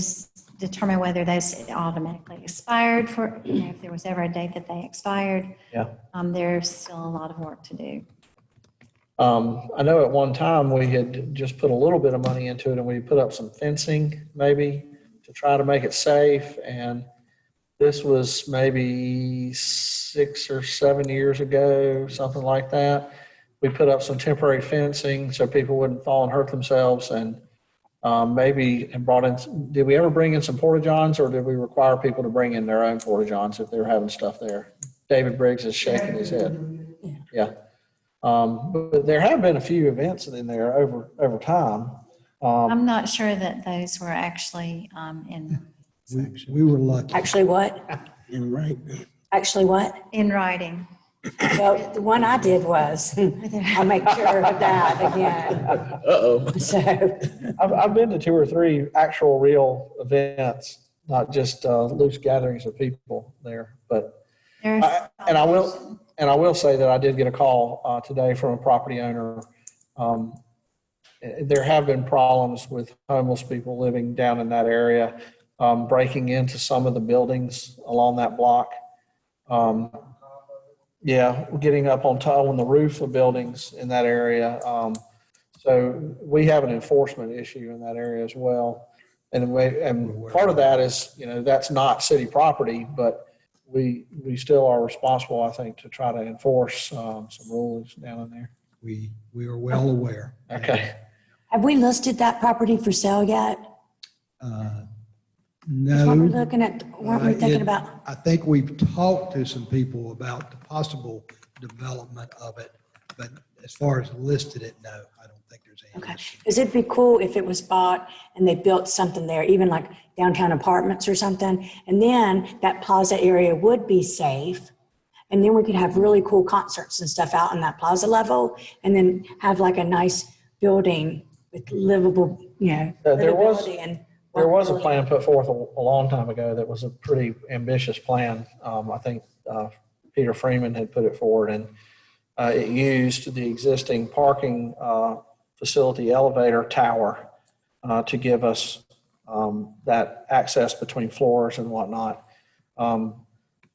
determine whether those automatically expired for, if there was ever a date that they expired. Yeah. There's still a lot of work to do. I know at one time we had just put a little bit of money into it and we put up some fencing maybe to try to make it safe. And this was maybe 6 or 7 years ago, something like that. We put up some temporary fencing so people wouldn't fall and hurt themselves, and brought in, did we ever bring in some porta-johns, or did we require people to bring in their own porta-johns if they were having stuff there? David Briggs is shaking his head. Yeah. But there have been a few events in there over time. I'm not sure that those were actually in. We were lucky. Actually what? In writing. Actually what? In writing. Well, the one I did was, I'll make sure of that again. Uh-oh. So, I've been to 2 or 3 actual real events, not just loose gatherings of people there. But I will say that I did get a call today from a property owner there have been problems with homeless people living down in that area, breaking into some of the buildings along that block. Yeah, getting up on the roof of buildings in that area. So we have an enforcement issue in that area as well. And part of that is, that's not city property, but we still are responsible, I think, to try to enforce some rules down in there. We are well aware. Okay. Have we listed that property for sale yet? That's what we're No. looking at, weren't we thinking about? I think we've talked to some people about the possible development of it, but as far as listed it, no, I don't think there's any. Okay, because it'd be cool if it was bought and they built something there, even like downtown apartments or something. And then that plaza area would be safe. And then we could have really cool concerts and stuff out on that plaza level, and then have like a nice building with livable, There was livability and a plan put forth a long time ago that was a pretty ambitious plan. I think Peter Freeman had put it forward, and it used the existing parking facility elevator tower to give us that access between floors and whatnot.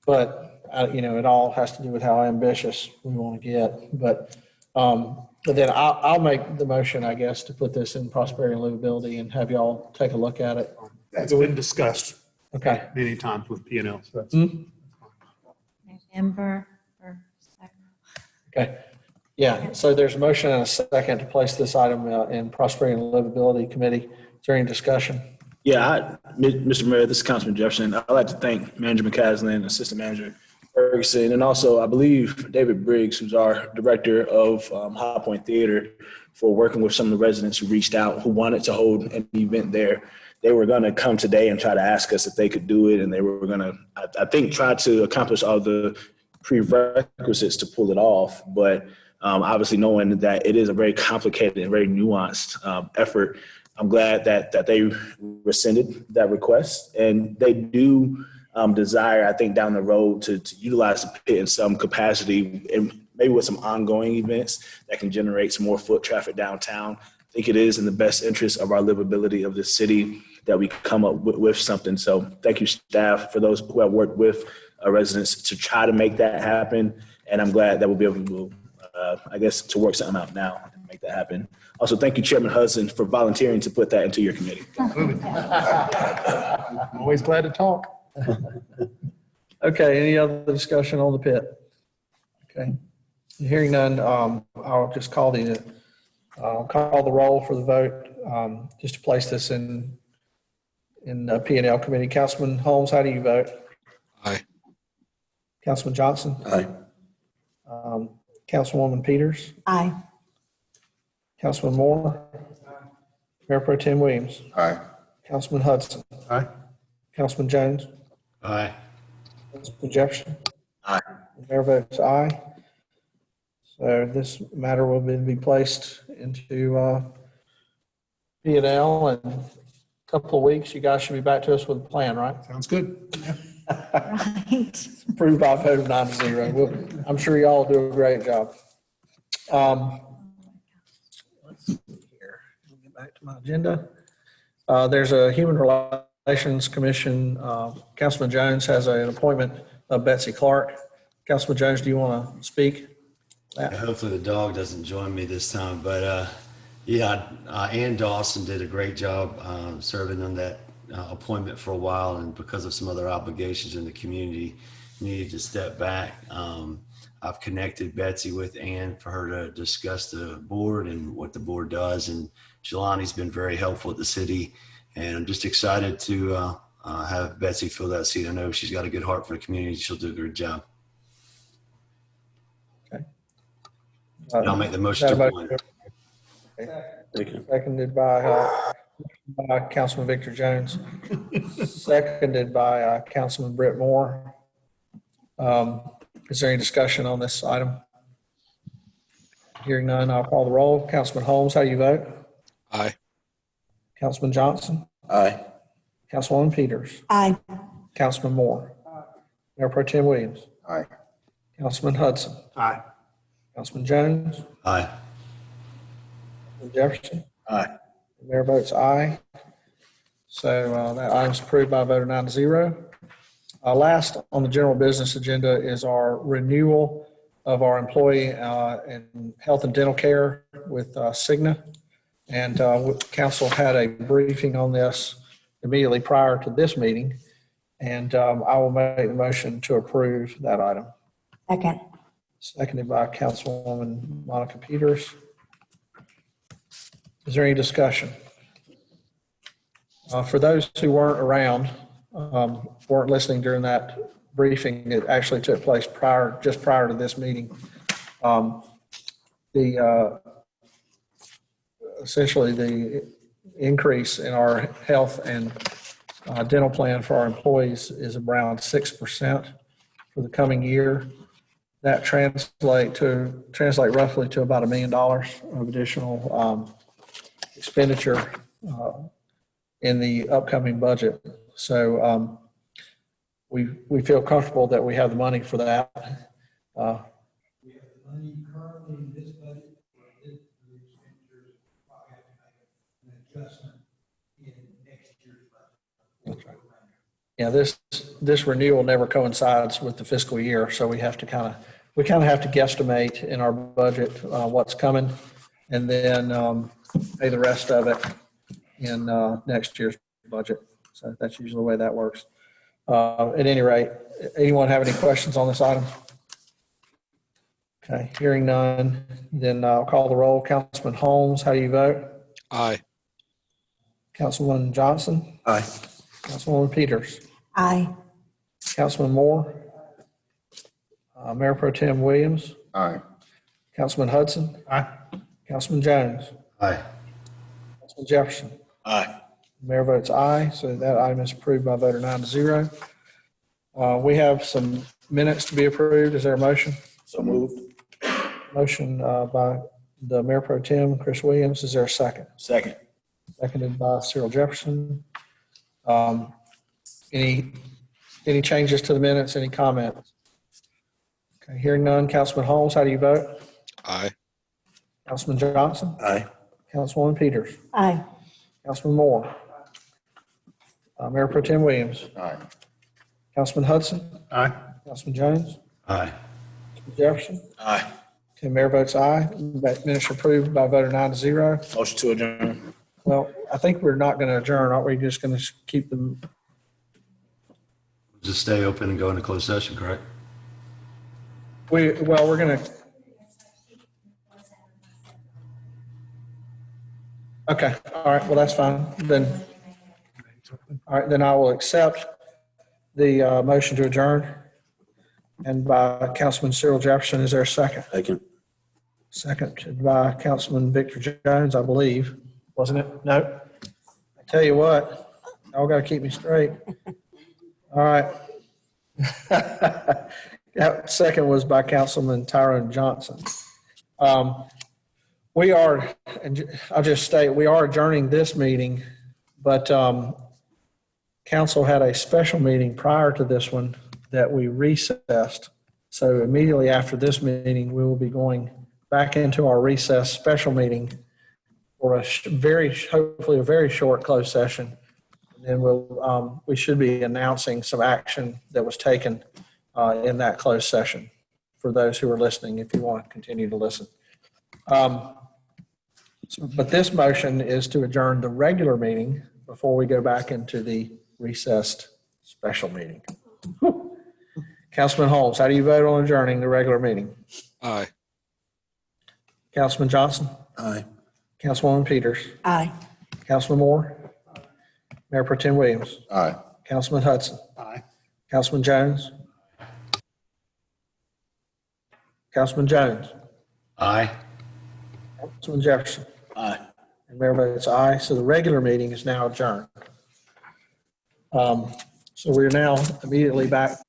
But it all has to do with how ambitious we want to get. But then I'll make the motion, I guess, to put this in prosperity and livability and have y'all take a look at it. That's been discussed Okay. many times with P&L. So that's Amber for second. Okay. Yeah. So there's a motion and a second to place this item in prosperity and livability committee. Is there any discussion? Yeah, Mr. Mayor, this is Councilman Jefferson. I'd like to thank Manager McCaslin, Assistant Manager Ferguson, and also I believe David Briggs, who's our director of High Point Theater, for working with some of the residents who reached out, who wanted to hold an event there. They were going to come today and try to ask us if they could do it, and they were going to, I think, try to accomplish all the prerequisites to pull it off. But obviously knowing that it is a very complicated and very nuanced effort, I'm glad that they rescinded that request, and they do desire, I think, down the road to utilize the pit in some capacity, and maybe with some ongoing events that can generate some more foot traffic downtown. I think it is in the best interest of our livability of the city that we come up with something. So thank you, staff, for those who have worked with residents to try to make that happen. And I'm glad that we'll be able to, to work something out now and make that happen. Also, thank you, Chairman Hudson, for volunteering to put that into your committee. I'm always glad to talk. Okay. Any other discussion on the pit? Okay. Hearing none, I'll just call the roll for the vote, just to place this in P&L committee. Councilman Holmes, how do you vote? Aye. Councilman Johnson? Aye. Councilwoman Peters? Aye. Councilman Moore? Mayor Pro Tem Williams? Aye. Councilman Hudson? Aye. Councilman Jones? Aye. Councilman Jefferson? Aye. Mayor votes aye. So this matter will be placed into P&L, and a couple of weeks, you guys should be back to us with a plan, right? Sounds good. Right. Approved by a vote of 9-0. I'm sure y'all do a great job. Let's see here. Let me get back to my agenda. There's a Human Relations Commission. Councilman Jones has an appointment of Betsy Clark. Councilman Jones, do you want to speak? Hopefully the dog doesn't join me this time, but Ann Dawson did a great job serving on that appointment for a while, and because of some other obligations in the community, needed to step back. I've connected Betsy with Ann for her to discuss the board and what the board does, and Jelani's been very helpful at the city, and I'm just excited to have Betsy fill that seat. I know she's got a good heart for the community. She'll do a good job. And I'll make the motion to appoint. Seconded by Councilman Victor Jones. Seconded by Councilman Britt Moore. Is there any discussion on this item? Hearing none, I'll call the roll. Councilman Holmes, how do you vote? Aye. Councilman Johnson? Aye. Councilwoman Peters? Aye. Councilman Moore? Mayor Pro Tem Williams? Aye. Councilman Hudson? Aye. Councilman Jones? Aye. Councilman Jefferson? Aye. Mayor votes aye. So that item's approved by a vote of 9-0. Last on the general business agenda is our renewal of our employee and health and dental care with Cigna. And council had a briefing on this immediately prior to this meeting. And I will make the motion to approve that item. Second. Seconded by Councilwoman Monica Peters. Is there any discussion? For those who weren't around, weren't listening during that briefing, it actually took place just prior to this meeting. Essentially the increase in our health and dental plan for our employees is around 6% for the coming year. That translate roughly to about $1 million of additional expenditure in the upcoming budget. So we feel comfortable that we have the money for that. We have the money currently in this budget for the expenditures, probably have to make an adjustment in next year's budget. That's right. Yeah, this renewal never coincides with the fiscal year, so we have to kind of have to guesstimate in our budget what's coming, and then pay the rest of it in next year's budget. So that's usually the way that works. At any rate, anyone have any questions on this item? Okay, hearing none, then I'll call the roll. Councilman Holmes, how do you vote? Aye. Councilwoman Johnson? Aye. Councilwoman Peters? Aye. Councilman Moore? Mayor Pro Tem Williams? Aye. Councilman Hudson? Aye. Councilman Jones? Aye. Councilman Jefferson? Aye. Mayor votes aye, so that item is approved by a vote of 9-0. We have some minutes to be approved. Is there a motion? So moved. Motion by the Mayor Pro Tem, Chris Williams. Is there a second? Second. Seconded by Cyril Jefferson. Any changes to the minutes? Any comments? Okay, hearing none. Councilman Holmes, how do you vote? Aye. Councilman Johnson? Aye. Councilwoman Peters? Aye. Councilman Moore? Mayor Pro Tem Williams? Aye. Councilman Hudson? Aye. Councilman Jones? Aye. Councilman Jefferson? Aye. Okay, Mayor votes aye. That minutes are approved by a vote of 9-0. Motion to adjourn. Well, I think we're not going to adjourn, aren't we? Just going to keep them. Just stay open and go into closed session, correct? We're going to. Okay, all right, well, that's fine. Then, all right, then I will accept the motion to adjourn. And by Councilman Cyril Jefferson, is there a second? Second. Second by Councilman Victor Jones, I believe, wasn't it? No. I tell you what, y'all got to keep me straight. All right. That second was by Councilman Tyrone Johnson. We are, and I'll just state, we are adjourning this meeting, but council had a special meeting prior to this one that we recessed. So immediately after this meeting, we will be going back into our recess special meeting for a hopefully a very short closed session. And then we should be announcing some action that was taken in that closed session for those who are listening, if you want to continue to listen. But this motion is to adjourn the regular meeting before we go back into the recessed special meeting. Councilman Holmes, how do you vote on adjourning the regular meeting? Aye. Councilman Johnson? Aye. Councilwoman Peters? Aye. Councilman Moore? Mayor Pro Tem Williams? Aye. Councilman Hudson? Aye. Councilman Jones? Councilman Jones? Aye. Councilman Jefferson? Aye. And Mayor votes aye. So the regular meeting is now adjourned. So we're now immediately back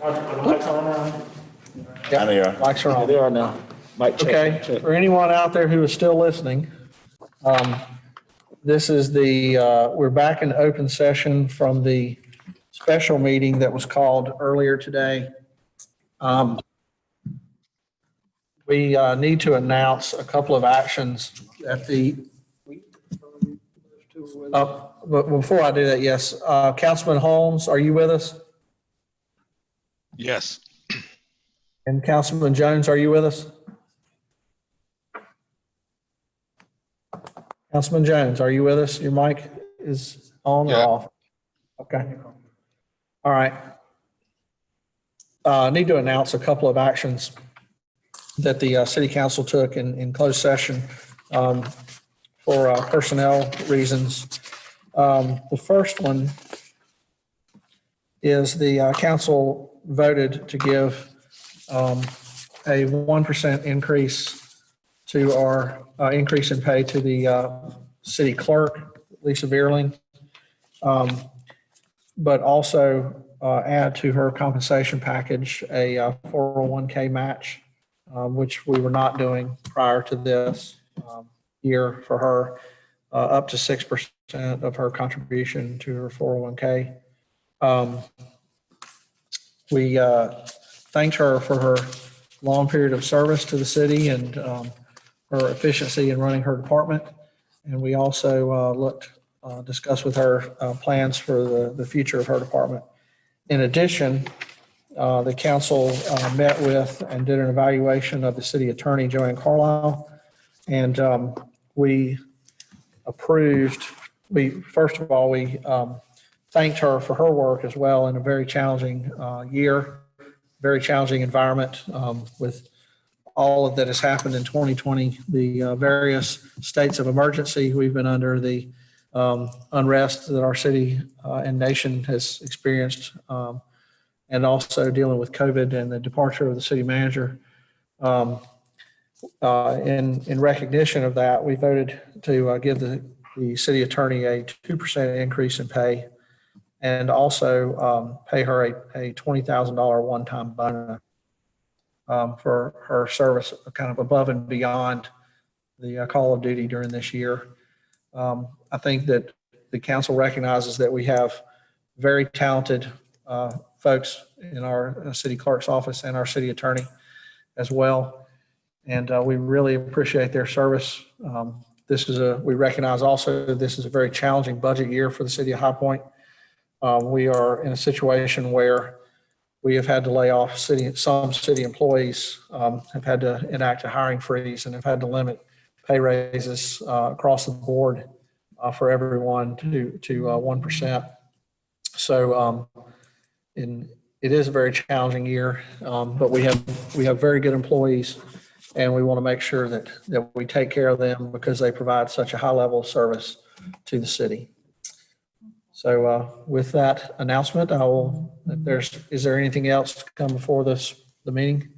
I know you are. Mics are on. They are now. Mic check. Okay, for anyone out there who is still listening, this is we're back in open session from the special meeting that was called earlier today. We need to announce a couple of actions at but before I do that, yes, Councilman Holmes, are you with us? Yes. And Councilman Jones, are you with us? Councilman Jones, are you with us? Your mic is on or Yeah. off? Okay. All right. Need to announce a couple of actions that the city council took in closed session for personnel reasons. The first one is the council voted to give a 1% increase to our increase in pay to the city clerk, Lisa Veerling, but also add to her compensation package a 401k match, which we were not doing prior to this year for her, up to 6% of her contribution to her 401k. We thanked her for her long period of service to the city and her efficiency in running her department. And we also discussed with her plans for the future of her department. In addition, the council met with and did an evaluation of the city attorney, Joanne Carlisle. And we approved, first of all, we thanked her for her work as well in a very challenging year, very challenging environment with all of that has happened in 2020, the various states of emergency we've been under, the unrest that our city and nation has experienced, and also dealing with COVID and the departure of the city manager. In recognition of that, we voted to give the city attorney a 2% increase in pay and also pay her a $20,000 one-time bonus for her service kind of above and beyond the call of duty during this year. I think that the council recognizes that we have very talented folks in our city clerk's office and our city attorney as well. And we really appreciate their service. We recognize also this is a very challenging budget year for the city of High Point. We are in a situation where we have had to lay off some city employees, have had to enact a hiring freeze and have had to limit pay raises across the board for everyone to 1%. So it is a very challenging year, but we have very good employees, and we want to make sure that we take care of them because they provide such a high level of service to the city. So with that announcement, is there anything else to come before the meeting?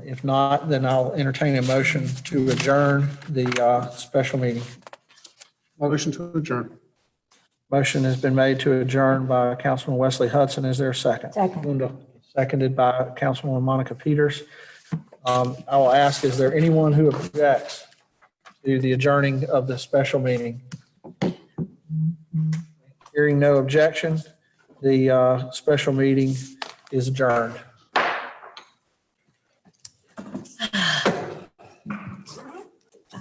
If not, then I'll entertain a motion to adjourn the special meeting. Motion to adjourn. Motion has been made to adjourn by Councilman Wesley Hudson. Is there a second? Second. Linda. Seconded by Councilwoman Monica Peters. I will ask, is there anyone who objects to the adjourning of the special meeting? Hearing no objection, the special meeting is adjourned.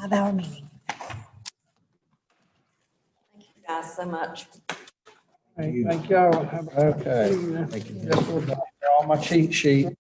5-hour meeting. Thank you guys so much. Thank y'all. Okay. Thank you. On my cheat sheet.